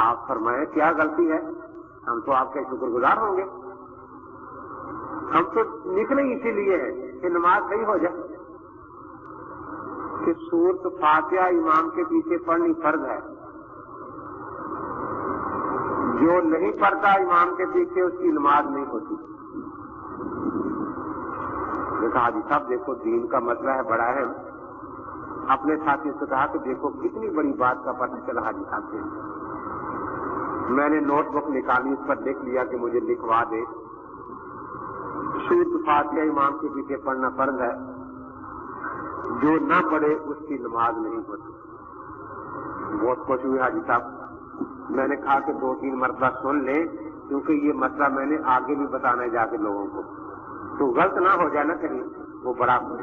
A: آپ فرمائیں کیا غلطی ہے؟ ہم تو آپ کے شکر گزار ہوں گے. ہم تو نکلے اسی لیے ہیں کہ نماز صحیح ہو جائے. کہ سورۃ فاتحہ امام کے پیچھے پڑھنی فرض ہے. جو نہیں پڑھتا امام کے پیچھے اس کی نماز نہیں ہوتی. میں کہا حاجی صاحب دیکھو دین کا مسئلہ ہے بڑا ہے. اپنے ساتھی سے کہا کہ دیکھو کتنی بڑی بات کا پتہ چلا حاجی صاحب سے. میں نے نوٹ بک نکالی, اس پر لکھ لیا کہ مجھے لکھوا دے سورۃ فاتحہ امام کے پیچھے پڑھنا فرض ہے, جو نہ پڑھے اس کی نماز نہیں ہوتی. بہت خوش ہوئی حاجی صاحب. میں نے کہا کہ 2-3 مرتبہ سن لیں, کیونکہ یہ مسئلہ میں نے آگے بھی بتانا ہے جا کے لوگوں کو, تو غلط نہ ہو جائے نا کہیں. وہ بڑا خوش,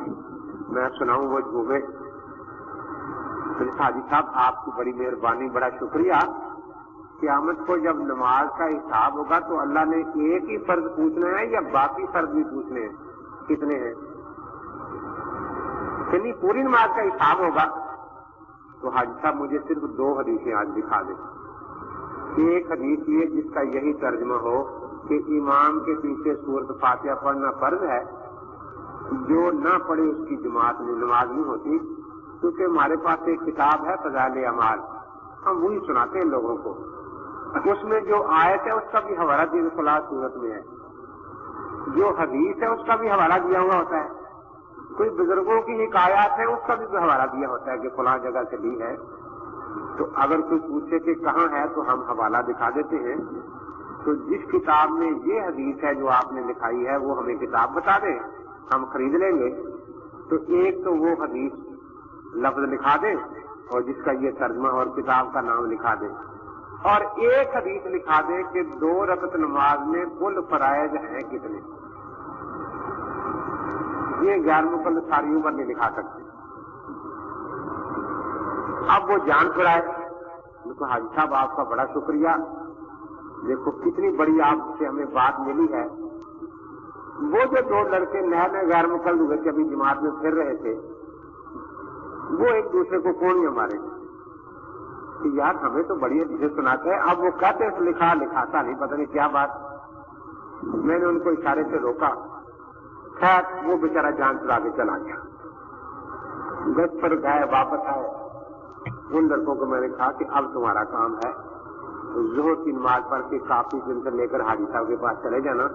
A: میں سناؤں وہ جملے. حاجی صاحب آپ کی بڑی مہربانی, بڑا شکریہ. قیامت کو جب نماز کا حساب ہوگا تو اللہ نے ایک ہی فرض پوچھنا ہے یا باقی فرض بھی پوچھنے ہیں؟ کتنے ہیں؟ یعنی پوری نماز کا حساب ہوگا. تو حاجی صاحب مجھے صرف 2 حدیثیں آج دکھا دیں. ایک حدیث یہ جس کا یہی ترجمہ ہو کہ امام کے پیچھے سورۃ فاتحہ پڑھنا فرض ہے, جو نہ پڑھے اس کی جماعت میں نماز نہیں ہوتی. کیونکہ ہمارے پاس ایک کتاب ہے فضائل اعمال, ہم وہی سناتے ہیں لوگوں کو. اس میں جو آیت ہے اس کا بھی حوالہ دین خلاص صورت میں ہے, جو حدیث ہے اس کا بھی حوالہ دیا ہوا ہوتا ہے. کوئی بزرگوں کی حکایات ہیں اس کا بھی حوالہ دیا ہوتا ہے کہ فلاں جگہ سے لی ہے. تو اگر کوئی پوچھے کہ کہاں ہے تو ہم حوالہ دکھا دیتے ہیں. تو جس کتاب میں یہ حدیث ہے جو آپ نے لکھائی ہے وہ ہمیں کتاب بتا دیں, ہم خرید لیں گے. تو ایک تو وہ حدیث لفظ لکھا دیں اور جس کا یہ ترجمہ اور کتاب کا نام لکھا دیں, اور ایک حدیث لکھا دیں کہ 2 رکعت نماز میں کل فرائض ہیں کتنے. یہ غیر مقلد ساری عمر نہیں لکھا سکتے. اب وہ جان پڑائے. حاجی صاحب آپ کا بڑا شکریہ, دیکھو کتنی بڑی آپ سے ہمیں بات ملی ہے. وہ جو 2 لڑکے نئے نئے غیر مقلد ہوئے کہ ابھی جماعت میں پھر رہے تھے, وہ ایک دوسرے کو کون نہیں مارے کہ یار ہمیں تو بڑی حدیثیں سناتے ہیں. اب وہ کہتے ہیں لکھاتا نہیں, پتہ نہیں کیا بات. میں نے ان کو اشارے سے روکا. خیر وہ بیچارہ جان چلا کے چلا گیا. گشت پر گئے, واپس آئے. ان لڑکوں کو میں نے کہا کہ اب تمہارا کام ہے ظہر کی نماز پڑھ کے کافی دن سے لے کر حاجی صاحب کے پاس چلے جانا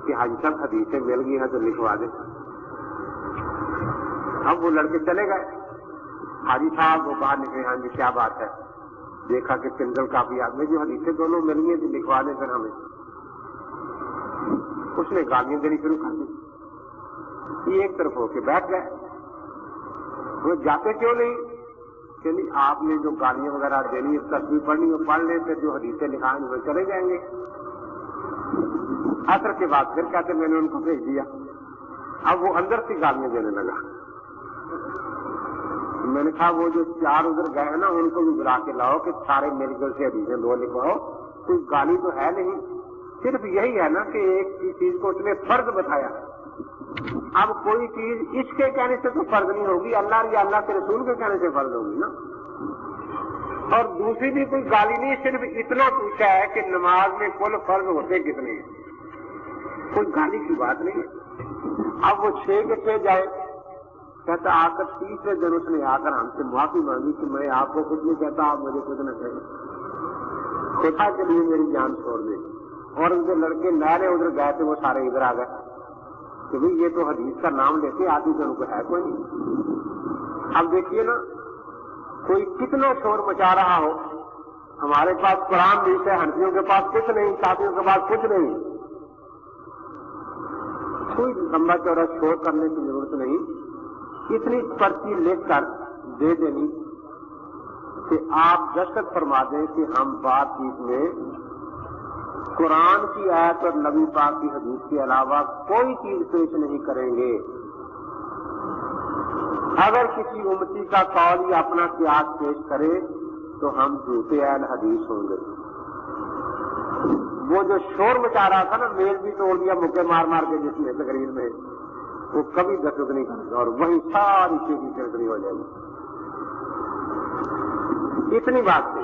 A: کہ حاجی صاحب حدیثیں مل گئی ہیں تو لکھوا دیں. اب وہ لڑکے چلے گئے. حاجی صاحب وہ باہر نکلے, ہاں جی کیا بات ہے؟ دیکھا کہ پنڈل کافی آدمی جو حدیثیں دونوں مل گئی تو لکھوا دیں پھر ہمیں. اس نے گالیاں دینی شروع کر دی. یہ ایک طرف ہو کے بیٹھ گئے. وہ جاتے کیوں نہیں کہ نہیں آپ نے جو گالیاں وغیرہ دینی تصویر پڑھنی وہ پڑھ لیں, پھر جو حدیثیں لکھائیں وہ چلے جائیں گے. عصر کے بعد پھر کہتے میں نے ان کو بھیج دیا. اب وہ اندر سے گالیاں دینے لگا. میں نے کہا وہ جو 4 ادھر گئے ہیں نا ان کو بھی بلا کے لاؤ کہ سارے میری گل سے حدیثیں 2 لکھواؤ. کوئی گالی تو ہے نہیں, صرف یہی ہے نا کہ ایک چیز کو اس نے فرض بتایا. اب کوئی چیز اس کے کہنے سے تو فرض نہیں ہوگی, اللہ یا اللہ کے رسول کے کہنے سے فرض ہوگی نا. اور دوسری بھی کوئی گالی نہیں, صرف اتنا پوچھا ہے کہ نماز میں کل فرض ہوتے کتنے ہیں, کوئی گالی کی بات نہیں ہے. اب وہ 6 کے 6 جائے. کہتا آ کر 3 دن اس نے آ کر ہم سے معافی مانگی کہ میں آپ کو کچھ نہیں کہتا, آپ مجھے کچھ نہ کہیں, خدا کے لیے میری جان چھوڑ دے. اور ان کے لڑکے نئے ادھر گئے تھے وہ سارے ادھر آ گئے کہ بھائی یہ تو حدیث کا نام لیتے آدمی تو ان کو ہے کوئی نہیں. اب دیکھیے نا کوئی کتنا شور مچا رہا ہو, ہمارے پاس قرآن بھی ہے, حنفیوں کے پاس کچھ نہیں, شافعیوں کے پاس کچھ نہیں. کوئی لمبا چوڑا شور کرنے کی ضرورت نہیں. اتنی پرچی لکھ کر دے دینی کہ آپ دستخط فرما دیں کہ ہم بات چیت میں قرآن کی آیت اور نبی پاک کی حدیث کے علاوہ کوئی چیز پیش نہیں کریں گے. اگر کسی امتی کا قول یا اپنا قیاس پیش کرے تو ہم جھوٹے اہل حدیث ہوں گے. وہ جو شور مچا رہا تھا نا, میل بھی توڑ دیا مکے مار مار کے جس میں تقریر میں, وہ کبھی دستخط نہیں کرے گا اور وہی ساری چیزیں چرچری ہو جائے گی. اتنی بات تھی.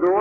A: 2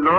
A: 9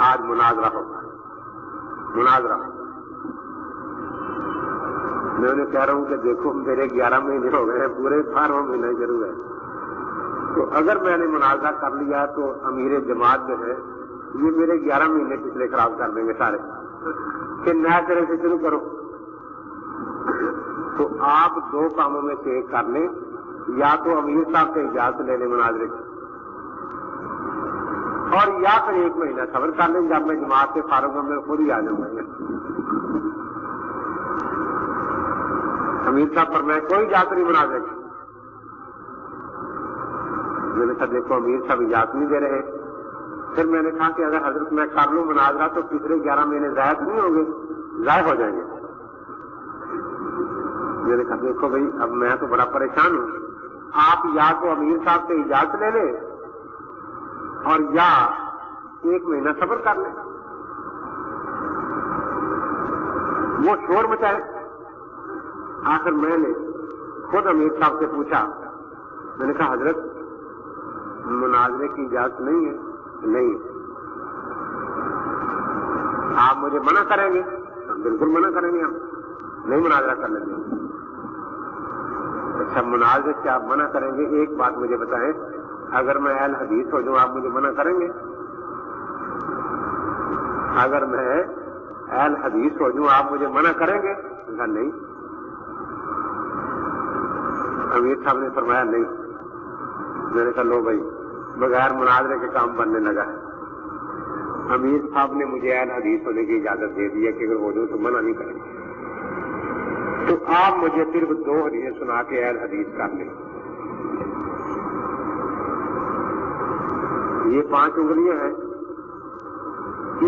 A: آج مناظرہ ہوگا، مناظرہ۔ میں انہیں کہہ رہا ہوں کہ دیکھو میرے 11 مہینے ہو گئے ہیں، پورے 12واں مہینہ ضرور ہے، تو اگر میں نے مناظرہ کر لیا تو امیر جماعت جو ہے یہ میرے 11 مہینے پچھلے خراب کر دیں گے سارے، کہ نیا طرح سے شروع کرو۔ تو آپ 2 کاموں میں سے ایک کر لیں، یا تو امیر صاحب سے اجازت لے لیں مناظرے کی، اور یا پھر 1 مہینہ صبر کر لیں، جب میں جماعت سے فارغ ہوں میں خود ہی آ جاؤں گا۔ امیر صاحب پر میں کوئی اجازت نہیں مناظرے کی۔ میں نے کہا دیکھو امیر صاحب اجازت نہیں دے رہے، پھر میں نے کہا کہ اگر حضرت میں کر لوں مناظرہ تو پچھلے 11 مہینے ضائع نہیں ہوں گے، ضائع ہو جائیں گے۔ میں نے کہا دیکھو بھائی اب میں تو بڑا پریشان ہوں، آپ یا تو امیر صاحب سے اجازت لے لیں اور یا 1 مہینہ صبر کر لیں۔ وہ شور مچائے۔ آخر میں نے خود امیر صاحب سے پوچھا، میں نے کہا حضرت مناظرے کی اجازت نہیں ہے؟ نہیں۔ آپ مجھے منع کریں گے؟ بالکل منع کریں گے، ہم نہیں مناظرہ کر لیں گے۔ اچھا مناظرے سے آپ منع کریں گے، ایک بات مجھے بتائیں، اگر میں اہل حدیث ہو جاؤں آپ مجھے منع کریں گے؟ اگر میں اہل حدیث ہو جاؤں آپ مجھے منع کریں گے؟ کہا نہیں۔ امیر صاحب نے فرمایا نہیں۔ میں نے کہا لو بھائی بغیر مناظرے کے کام بننے لگا ہے۔ امیر صاحب نے مجھے اہل حدیث ہونے کی اجازت دے دی ہے کہ اگر ہو جاؤں تو منع نہیں کریں گے، تو آپ مجھے صرف 2 حدیثیں سنا کے اہل حدیث کر لیں۔ یہ 5 انگلیاں ہیں،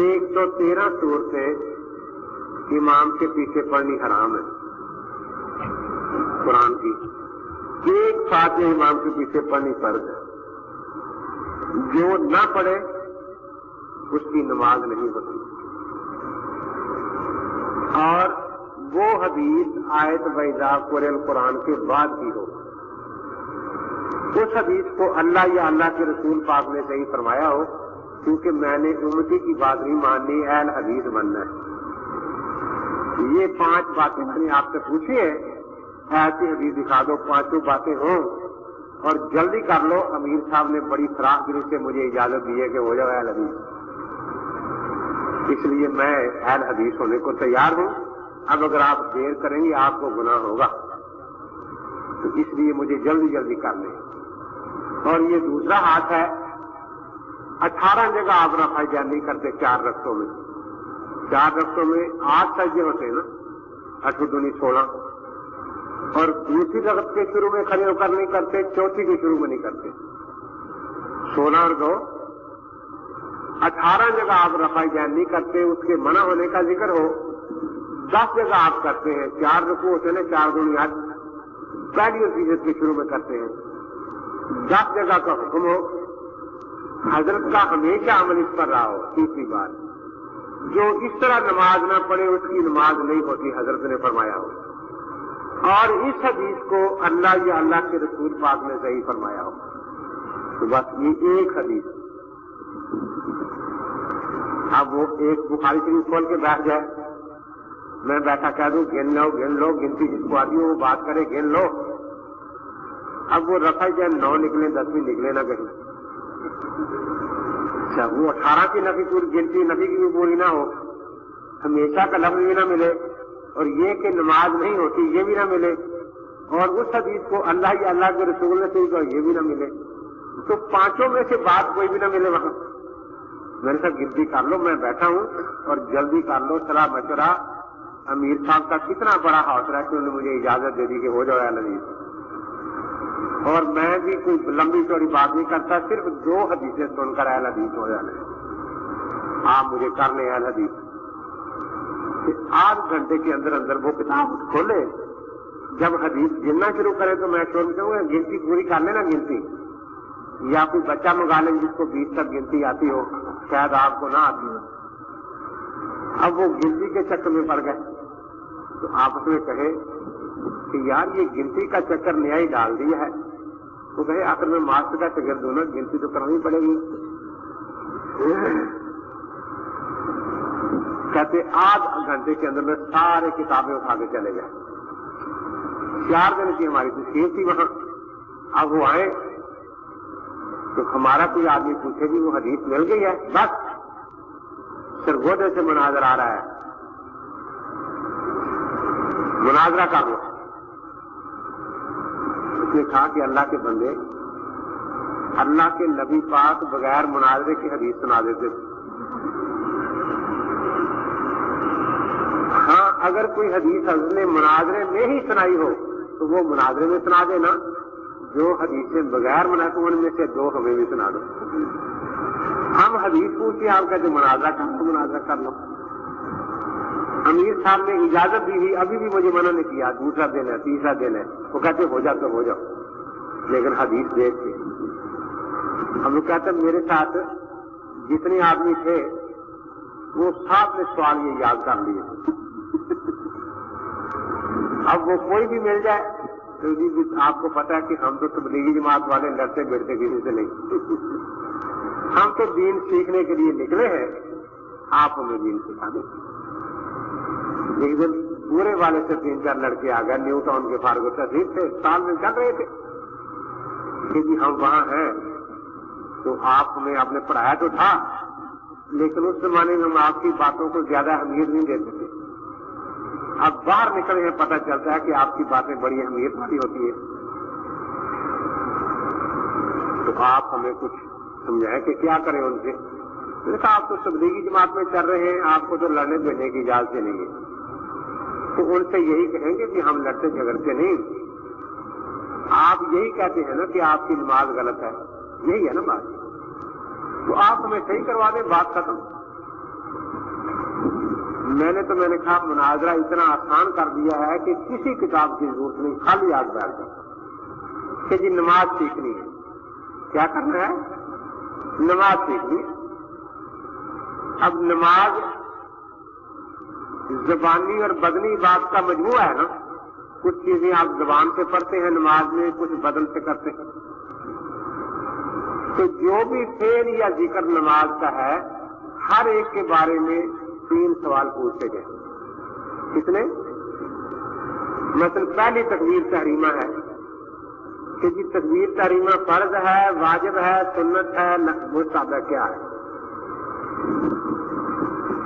A: 113 صورتیں امام کے پیچھے پڑھنی حرام ہے قرآن کی، 1 فاتحہ امام کے پیچھے پڑھنی فرض ہے۔ جو نہ پڑھے اس کی نماز نہیں ہوتی، اور وہ حدیث آیت وَإِذَا قُرِئَ القرآن کے بعد بھی ہو، اس حدیث کو اللہ یا اللہ کے رسول پاک نے صحیح فرمایا ہو، کیونکہ میں نے امتی کی بات نہیں ماننی، اہل حدیث بننا ہے۔ یہ 5 باتیں میں نے آپ سے پوچھی ہے، ایسی حدیث دکھا دو 5 باتیں ہوں، اور جلدی کر لو۔ امیر صاحب نے بڑی فراخ دلی سے مجھے اجازت دی ہے کہ ہو جاؤ اہل حدیث، اس لیے میں اہل حدیث ہونے کو تیار ہوں۔ اب اگر آپ دیر کریں گے آپ کو گناہ ہوگا، تو اس لیے مجھے جلدی جلدی کر لیں۔ اور یہ دوسرا ہاتھ ہے، 18 جگہ آپ رفع جانی کرتے 4 رقطوں میں، 4 رقطوں میں 8 سجدے ہوتے ہیں نا، 8 دونی 16، اور دوسری رقط کے شروع میں کھڑے ہو کر نہیں کرتے، چوتھی کے شروع میں نہیں کرتے، 16 اور 2 18 جگہ آپ رفع جان نہیں کرتے، اس کے منع ہونے کا ذکر ہو 10 جگہ آپ کرتے ہیں، 4 رکوع ہوتے ہیں 4 دونی 8، پہلی اور تیسری کے شروع میں کرتے ہیں، 10 جگہ کا حکم ہو، حضرت کا ہمیشہ عمل اس پر رہا ہو۔ تیسری بات، جو اس طرح نماز نہ پڑھے اس کی نماز نہیں ہوتی، حضرت نے فرمایا ہو، اور اس حدیث کو اللہ یا اللہ کے رسول پاک نے صحیح فرمایا ہو۔ تو بس یہ ایک حدیث، اب وہ ایک بخاری شریف کھول کے بیٹھ جائے، میں بیٹھا کہہ دوں گن لو، گنتی جس کو آتی ہو وہ بات کرے گن لو، اب وہ رفع جان 9 نکلے 10ویں نکلے نہ کہیں، اچھا وہ 18 کی نفی پوری گنتی نفی کی بھی پوری نہ ہو، ہمیشہ کا لفظ بھی نہ ملے، اور یہ کہ نماز نہیں ہوتی یہ بھی نہ ملے، اور اس حدیث کو اللہ یا اللہ کے رسول نے صحیح کہا یہ بھی نہ ملے، تو 5 میں سے بات کوئی بھی نہ ملے وہاں۔ میں نے کہا گنتی کر لو، میں بیٹھا ہوں اور جلدی کر لو، صلاح مشورہ۔ امیر صاحب کا کتنا بڑا حوصلہ ہے کہ انہوں نے مجھے اجازت دے دی کہ ہو جاؤ اہل حدیث، اور میں بھی کوئی لمبی چوڑی بات نہیں کرتا، صرف 2 حدیثیں سن کر اہل حدیث ہو جانا ہے۔ آپ مجھے کر لیں اہل حدیث، آدھ گھنٹے کے اندر اندر وہ کتاب کھولے، جب حدیث گننا شروع کرے تو میں شروع کروں گا گنتی پوری کر لینا گنتی، یا کوئی بچہ منگا لیں جس کو 20 تک گنتی آتی ہو، شاید آپ کو نہ آتی ہو۔ اب وہ گنتی کے چکر میں پڑ گئے، تو آپس میں کہے کہ یار یہ گنتی کا چکر نیا ہی ڈال دیا ہے، تو کہے آخر میں ماسٹر کا شاگرد ہوں نا، گنتی تو کرنی پڑے گی۔ کہتے آدھ گھنٹے کے اندر میں سارے کتابیں اٹھا کے چلے گئے. 4 دن کی ہماری تشریح تھی وہاں. اب وہ آئے تو ہمارا کوئی آدمی پوچھے بھی وہ حدیث مل گئی ہے، بس سرگودے سے مناظر آ رہا ہے، مناظرہ کر لو. اس نے کہا کہ اللہ کے بندے، اللہ کے نبی پاک بغیر مناظرے کی حدیث سنا دیتے تھے. ہاں اگر کوئی حدیث حضرت نے مناظرے میں ہی سنائی ہو تو وہ مناظرے میں سنا دینا، جو حدیثیں بغیر مناظرے ان میں سے 2 ہمیں بھی سنا دو. ہم حدیث پوچھتے آپ کہتے مناظرہ کر لو، مناظرہ کر لو. امیر صاحب نے اجازت دی ہوئی، ابھی بھی مجھے منع نہیں کیا، 2 دن ہے 3 دن ہے، وہ کہتے ہو جاؤ تو ہو جاؤ، لیکن حدیث دیکھ کے. ہم لوگ کہتے میرے ساتھ جتنے آدمی تھے وہ سب نے سوال یہ یاد کر لیے. اب وہ کوئی بھی مل جائے تو جی آپ کو پتا ہے کہ ہم تو تبلیغی جماعت والے لڑتے بیٹھتے کسی سے نہیں. ہم تو دین سیکھنے کے لیے نکلے ہیں، آپ ہمیں دین سکھا دیں. ایک دن پورے والے سے 3-4 لڑکے آ گئے، نیو ٹاؤن کے فارغ التحصیل تھے، سال میں چل رہے تھے کہ جی ہم وہاں ہیں تو آپ ہمیں آپ نے پڑھایا تو تھا، لیکن اس زمانے میں ہم آپ کی باتوں کو زیادہ اہمیت نہیں دیتے تھے. اب باہر نکلے ہیں پتہ چلتا ہے کہ آپ کی باتیں بڑی اہمیت والی ہوتی ہے. تو آپ ہمیں کچھ سمجھائیں کہ کیا کریں ان سے. میں نے کہا آپ تو تبلیغی جماعت میں چل رہے ہیں، آپ کو تو لڑنے بیٹھنے کی اجازت نہیں ہے. تو ان سے یہی کہیں گے کہ ہم لڑتے جھگڑتے نہیں. آپ یہی کہتے ہیں نا کہ آپ کی نماز غلط ہے، یہی ہے نا بات. تو آپ ہمیں صحیح کروا دیں، بات ختم. میں نے کہا مناظرہ اتنا آسان کر دیا ہے کہ کسی کتاب کی ضرورت نہیں، خالی آگ بیٹھ جائے کہ جی نماز سیکھنی ہے. کیا کرنا ہے؟ نماز سیکھنی. اب نماز زبانی اور بدنی بات کا مجموعہ ہے نا. کچھ چیزیں آپ زبان سے پڑھتے ہیں نماز میں، کچھ بدن سے کرتے ہیں. تو جو بھی فعل یا ذکر نماز کا ہے، ہر ایک کے بارے میں 3 سوال پوچھتے گئے. کتنے؟ مثلا پہلی تکبیر تحریمہ ہے کہ جی تکبیر تحریمہ فرض ہے، واجب ہے، سنت ہے، مستحب ہے، کیا ہے؟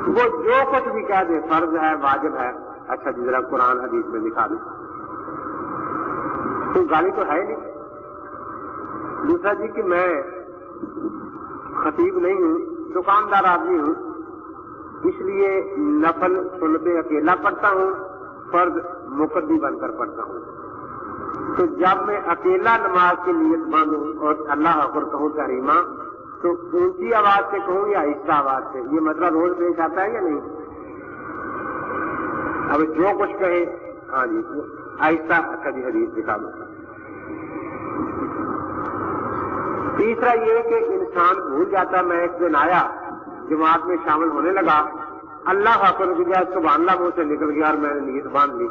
A: وہ جو کچھ بھی کہہ دے فرض ہے، واجب ہے، اچھا جی ذرا قرآن حدیث میں دکھا دیں. تو گالی تو ہے نہیں. دوسرا جی کہ میں خطیب نہیں ہوں، دکاندار آدمی ہوں، اس لیے نفل سنتیں اکیلا پڑھتا ہوں، فرض مقدی بن کر پڑھتا ہوں. تو جب میں اکیلا نماز کی نیت باندھوں اور اللہ اکبر کہوں تحریمہ، تو اونچی آواز سے کہوں یا آہستہ آواز سے؟ یہ مسئلہ روز پیش آتا ہے یا نہیں؟ اب جو کچھ کہے ہاں جی آہستہ. اچھا جی حدیث دکھا دو. تیسرا یہ کہ انسان بھول جاتا. میں ایک دن آیا، جماعت میں شامل ہونے لگا، اللہ اکبر کیا سبحان اللہ منہ سے نکل گیا اور میں نے نیت باندھ لی.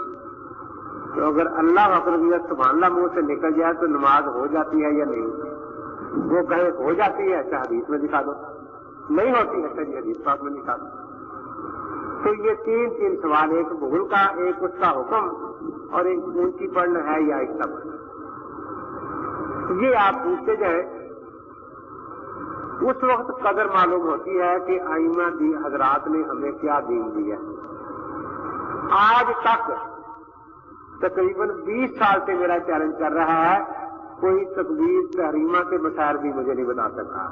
A: تو اگر اللہ اکبر کیا سبحان اللہ منہ سے نکل جائے تو نماز ہو جاتی ہے یا نہیں؟ وہ کہے ہو جاتی ہے، اچھا حدیث میں دکھا دو. نہیں ہوتی، اچھا جی حدیث پاک میں دکھا دو. تو یہ 3 سوال، ایک بھول کا، ایک اس کا حکم، اور ایک اونچی پڑھنا ہے یا آہستہ پڑھنا. یہ آپ پوچھتے جائیں، اس وقت قدر معلوم ہوتی ہے کہ ائمہ دی حضرات نے ہمیں کیا دین دیا. آج تک تقریباً 20 سال سے میرا چیلنج کر رہا ہے، کوئی تکبیر تحریمہ کے مسائل بھی مجھے نہیں بتا سکا.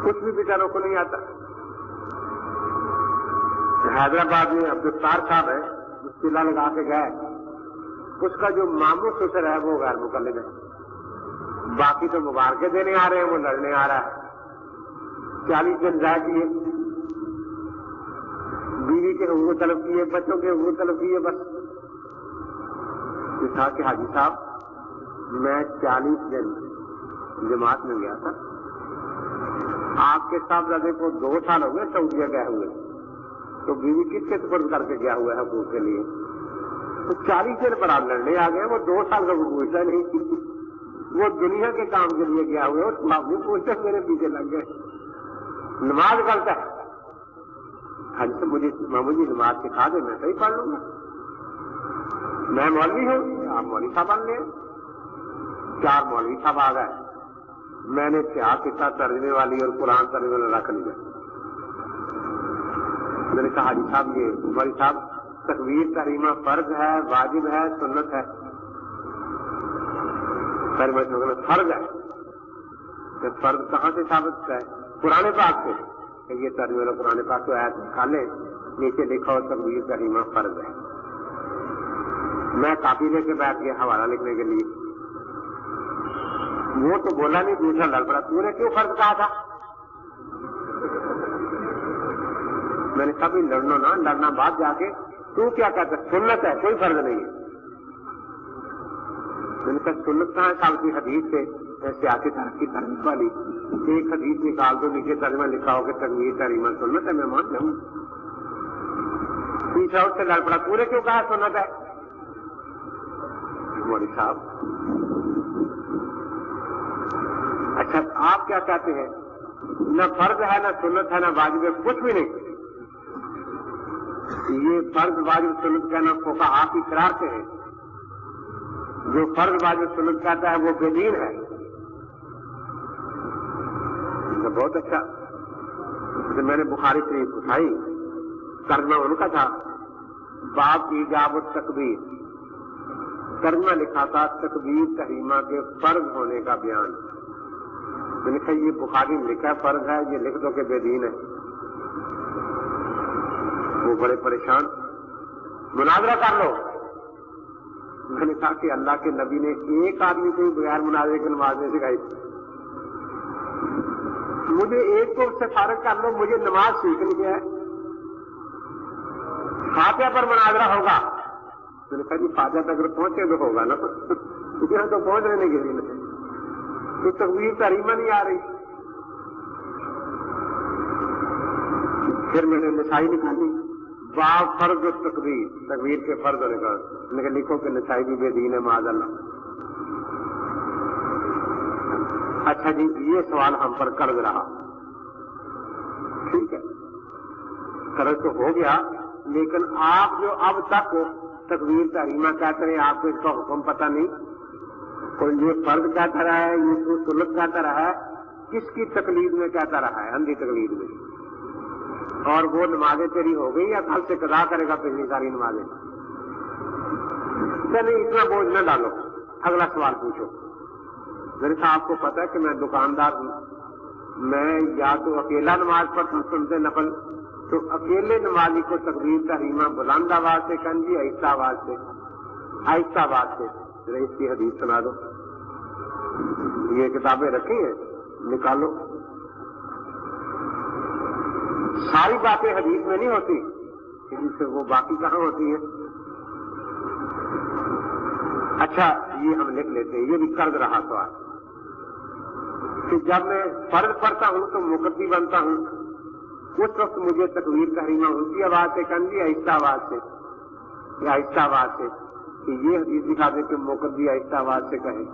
A: کچھ بھی بیچاروں کو نہیں آتا. حیدرآباد میں عبدالستار صاحب ہے، مشکلہ لگا کے گئے، اس کا جو ماموں سسر ہے وہ غیر مقلد ہے. باقی تو مبارکیں دینے آ رہے ہیں، وہ لڑنے آ رہا ہے. 40 دن ضائع کیے، بیوی کے حقوق طلب کیے، بچوں کے حقوق طلب کیے. بس یہ تھا کہ حاجی صاحب میں 40 دن جماعت میں گیا تھا، آپ کے صاحبزادے کو 2 سال ہو گئے سعودیہ گئے ہوئے، تو بیوی کس کے سپرد کر کے گیا ہوا ہے حقوق کے لیے؟ تو 40 دن پر آپ لڑنے آ گئے. وہ 2 سال کا وہ پوچھتا نہیں، وہ دنیا کے کام کے لیے گیا ہوا ہے، آپ نہیں پوچھتے، میرے پیچھے لگ گئے. نماز غلط ہے. حج سے مجھے مجھے نماز سکھا دے, میں صحیح پڑھ لوں گا. میں مولوی ہوں, آپ مولوی صاحب بن لیں. 4 مولوی صاحب آ گئے, میں نے 4 کتاب ترجمے والی اور قرآن ترجمے والا رکھ لیا. میں نے کہا حاجی صاحب یہ مولوی صاحب تکبیر تحریمہ فرض ہے, واجب ہے, سنت ہے؟ فرض ہے. کہ فرض کہاں سے ثابت ہے؟ قرآن پاک سے. کہ یہ ترجمے والا قرآن پاک کو آیت نکالے, نیچے لکھا ہو تکبیر تحریمہ فرض ہے. میں کاپی لے کے بیٹھ گیا حوالہ لکھنے کے لیے. وہ تو بولا نہیں, دوسرا لڑ پڑا, تو نے کیوں فرض کہا تھا؟ میں نے کہا بھی لڑنا نہ, لڑنا بعد جا کے. تو کیا کہتا ہے؟ سنت ہے, کوئی فرض نہیں ہے. میں نے کہا سنت کہاں ہے؟ ثابت حدیث سے سیاسی ترقی ترغیب والی ایک حدیث نکال دو, نیچے ترجمہ لکھا ہو کہ تکبیر تحریمہ سنت ہے, میں مان جاؤں. تیسرا اس سے لڑ پڑا, تو نے کیوں کہا سنت ہے؟ مولوی صاحب اچھا آپ کیا کہتے ہیں؟ نہ فرض ہے, نہ سنت ہے, نہ واجب ہے, کچھ بھی نہیں. یہ فرض واجب سنت کہنا فقہا کی شرارتیں ہیں. جو فرض واجب سنت کہتا ہے وہ بے دین ہے. بہت اچھا. میں نے بخاری شریف اٹھائی, ترجمہ ان کا تھا باب ایجاب التکبیر. ترجمہ لکھا تھا تکبیر تحریمہ کے فرض ہونے کا بیان. میں نے کہا یہ بخاری میں لکھا ہے فرض ہے, یہ لکھ دو کہ بے دین ہے. وہ بڑے پریشان, مناظرہ کر لو. میں نے کہا کہ اللہ کے نبی نے ایک آدمی کو بغیر مناظرے کے نماز نہیں سکھائی. مجھے ایک کو سے فارغ کر لو, مجھے نماز سیکھنی ہے. فاتحہ پر مناظرہ ہوگا. میں نے کہا جی فاتحہ تک اگر پہنچے تو ہوگا نا, یہاں تو پہنچنے نہیں گئی نا, تو تکبیر تحریمہ نہیں آ رہی. پھر میں نے نسائی نکالی باب فرض تکبیر, تکبیر کے فرض ہونے کا. میں نے کہا لکھو کہ نسائی بھی بے دین ہے معاذ اللہ. اچھا جی یہ سوال ہم پر قرض رہا. ٹھیک ہے قرض تو ہو گیا, لیکن آپ جو اب تک تکبیر تحریمہ کہتے ہیں آپ کو اس کا حکم پتہ نہیں. کوئی یہ فرض کہتا رہا ہے, یہ سنت کہتا رہا ہے, کس کی تقلید میں کہتا رہا ہے؟ اندھی تقلید میں. اور وہ نمازیں تیری ہو گئی یا کل سے قضا کرے گا پچھلی ساری نمازیں؟ نہیں اتنا بوجھ نہ ڈالو, اگلا سوال پوچھو. میرے صاحب آپ کو پتا ہے کہ میں دکاندار ہوں, میں یا تو اکیلا نماز پڑھتا ہوں سنتے نفل, تو اکیلے نمازی کو تکبیر تحریمہ بلند آواز سے کہیں جی آہستہ آواز سے, آہستہ آواز سے. اس کی حدیث سنا دو. یہ کتابیں رکھی ہیں, نکالو. ساری باتیں حدیث میں نہیں ہوتی, حدیث سے وہ باقی کہاں ہوتی ہیں. اچھا یہ ہم لکھ لیتے ہیں, یہ بھی قرض رہا سوال کہ جب میں فرض پڑھتا ہوں تو مقتدی بنتا ہوں, اس وقت مجھے تکبیر تحریمہ اونچی آواز سے کہیں گی آہستہ آواز سے, یا آہستہ آواز سے, کہ یہ حدیث دکھا دے کہ مقتدی آہستہ آواز سے کہے.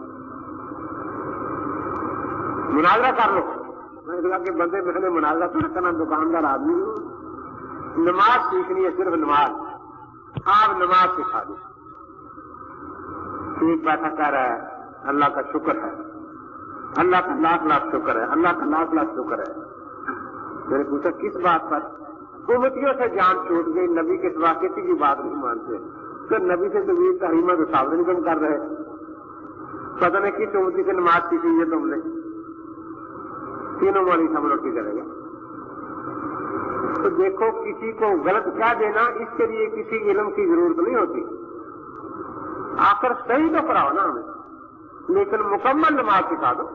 A: مناظرہ کر لو. میں نے کہا کہ بندے میں نے مناظرہ تو رکھنا, دکاندار آدمی ہوں, نماز سیکھنی ہے, صرف نماز. آپ نماز سکھا دیں. ایک بیٹھا کہہ رہا ہے اللہ کا شکر ہے, اللہ کا لاکھ لاکھ شکر ہے, اللہ کا لاکھ لاکھ شکر ہے. میں نے پوچھا کس بات پر؟ امتیوں سے جان چھوٹ گئی, نبی کے سوا کسی کی بات نہیں مانتے. تو نبی سے تکبیر تحریمہ تو ثابت نہیں کر رہے, پتہ نہیں کس امتی سے نماز سیکھی ہے تم نے. تینوں والی سب لوگ کی کرے گا. تو دیکھو کسی کو غلط کہہ دینا اس کے لیے کسی علم کی ضرورت نہیں ہوتی. آخر صحیح تو پڑھاؤ نا ہمیں, لیکن مکمل نماز سکھا دو.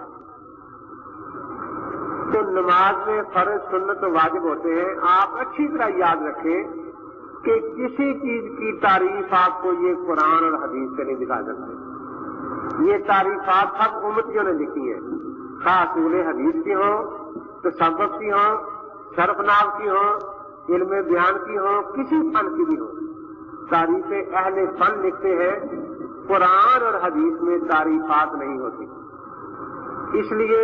A: تو نماز میں فرض سنت و واجب ہوتے ہیں. آپ اچھی طرح یاد رکھیں کہ کسی چیز کی تعریف آپ کو یہ قرآن اور حدیث سے نہیں دکھا سکتے. یہ تعریفات سب امتیوں نے لکھی ہیں, خاص اصول حدیث کی ہوں, تصوف کی ہوں, صرف ناو کی ہوں, علم بیان کی ہوں, کسی فن کی بھی ہوں. تعریف اہل فن لکھتے ہیں, قرآن اور حدیث میں تعریفات نہیں ہوتی. اس لیے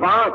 A: 5।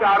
A: 4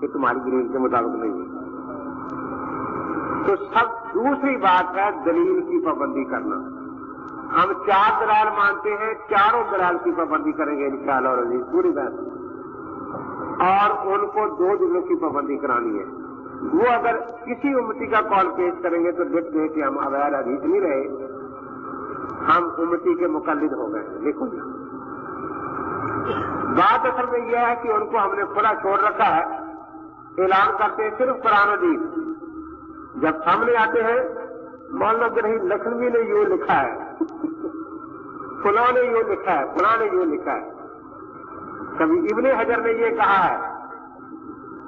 A: کہ تمہاری دلیل کے مطابق نہیں ہے. تو سب دوسری بات ہے دلیل کی پابندی کرنا. ہم 4 دلال مانتے ہیں, چاروں دلال کی پابندی کریں گے انشاءاللہ اور عزیز پوری بات, اور ان کو 2 دنوں کی پابندی کرانی ہے. وہ اگر کسی امتی کا قول پیش کریں گے تو لکھ دیں کہ ہم اویل حدیث نہیں رہے, ہم امتی کے مقلد ہو گئے. دیکھو جی بات اصل میں یہ ہے کہ ان کو ہم نے کھلا چھوڑ رکھا ہے, اعلان کرتے ہیں صرف قرآن و حدیث. جب سامنے آتے ہیں مان لو کہ نہیں لکھنوی نے یوں لکھا ہے, فلاں نے یوں لکھا ہے, فلاں نے یوں لکھا ہے, کبھی ابن حجر نے یہ کہا ہے,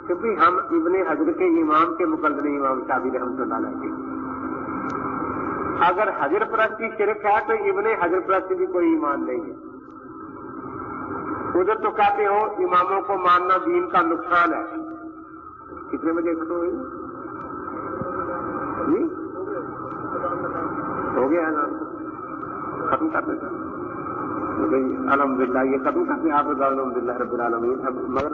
A: کبھی ہم ابن حجر کے امام کے مقلد امام شافعی رحمۃ اللہ علیہ کے. اگر حجر پرستی شرک ہے تو ابن حجر پرستی بھی کوئی ایمان نہیں ہے. ادھر تو کہتے ہو اماموں کو ماننا دین کا نقصان ہے. کتنے بجے ختم ہوئی جی؟ ہو گیا نا, ختم کرتے تھے الحمد للہ. یہ ختم کرتے آپ الحمد للہ رب العالمین. اب مگر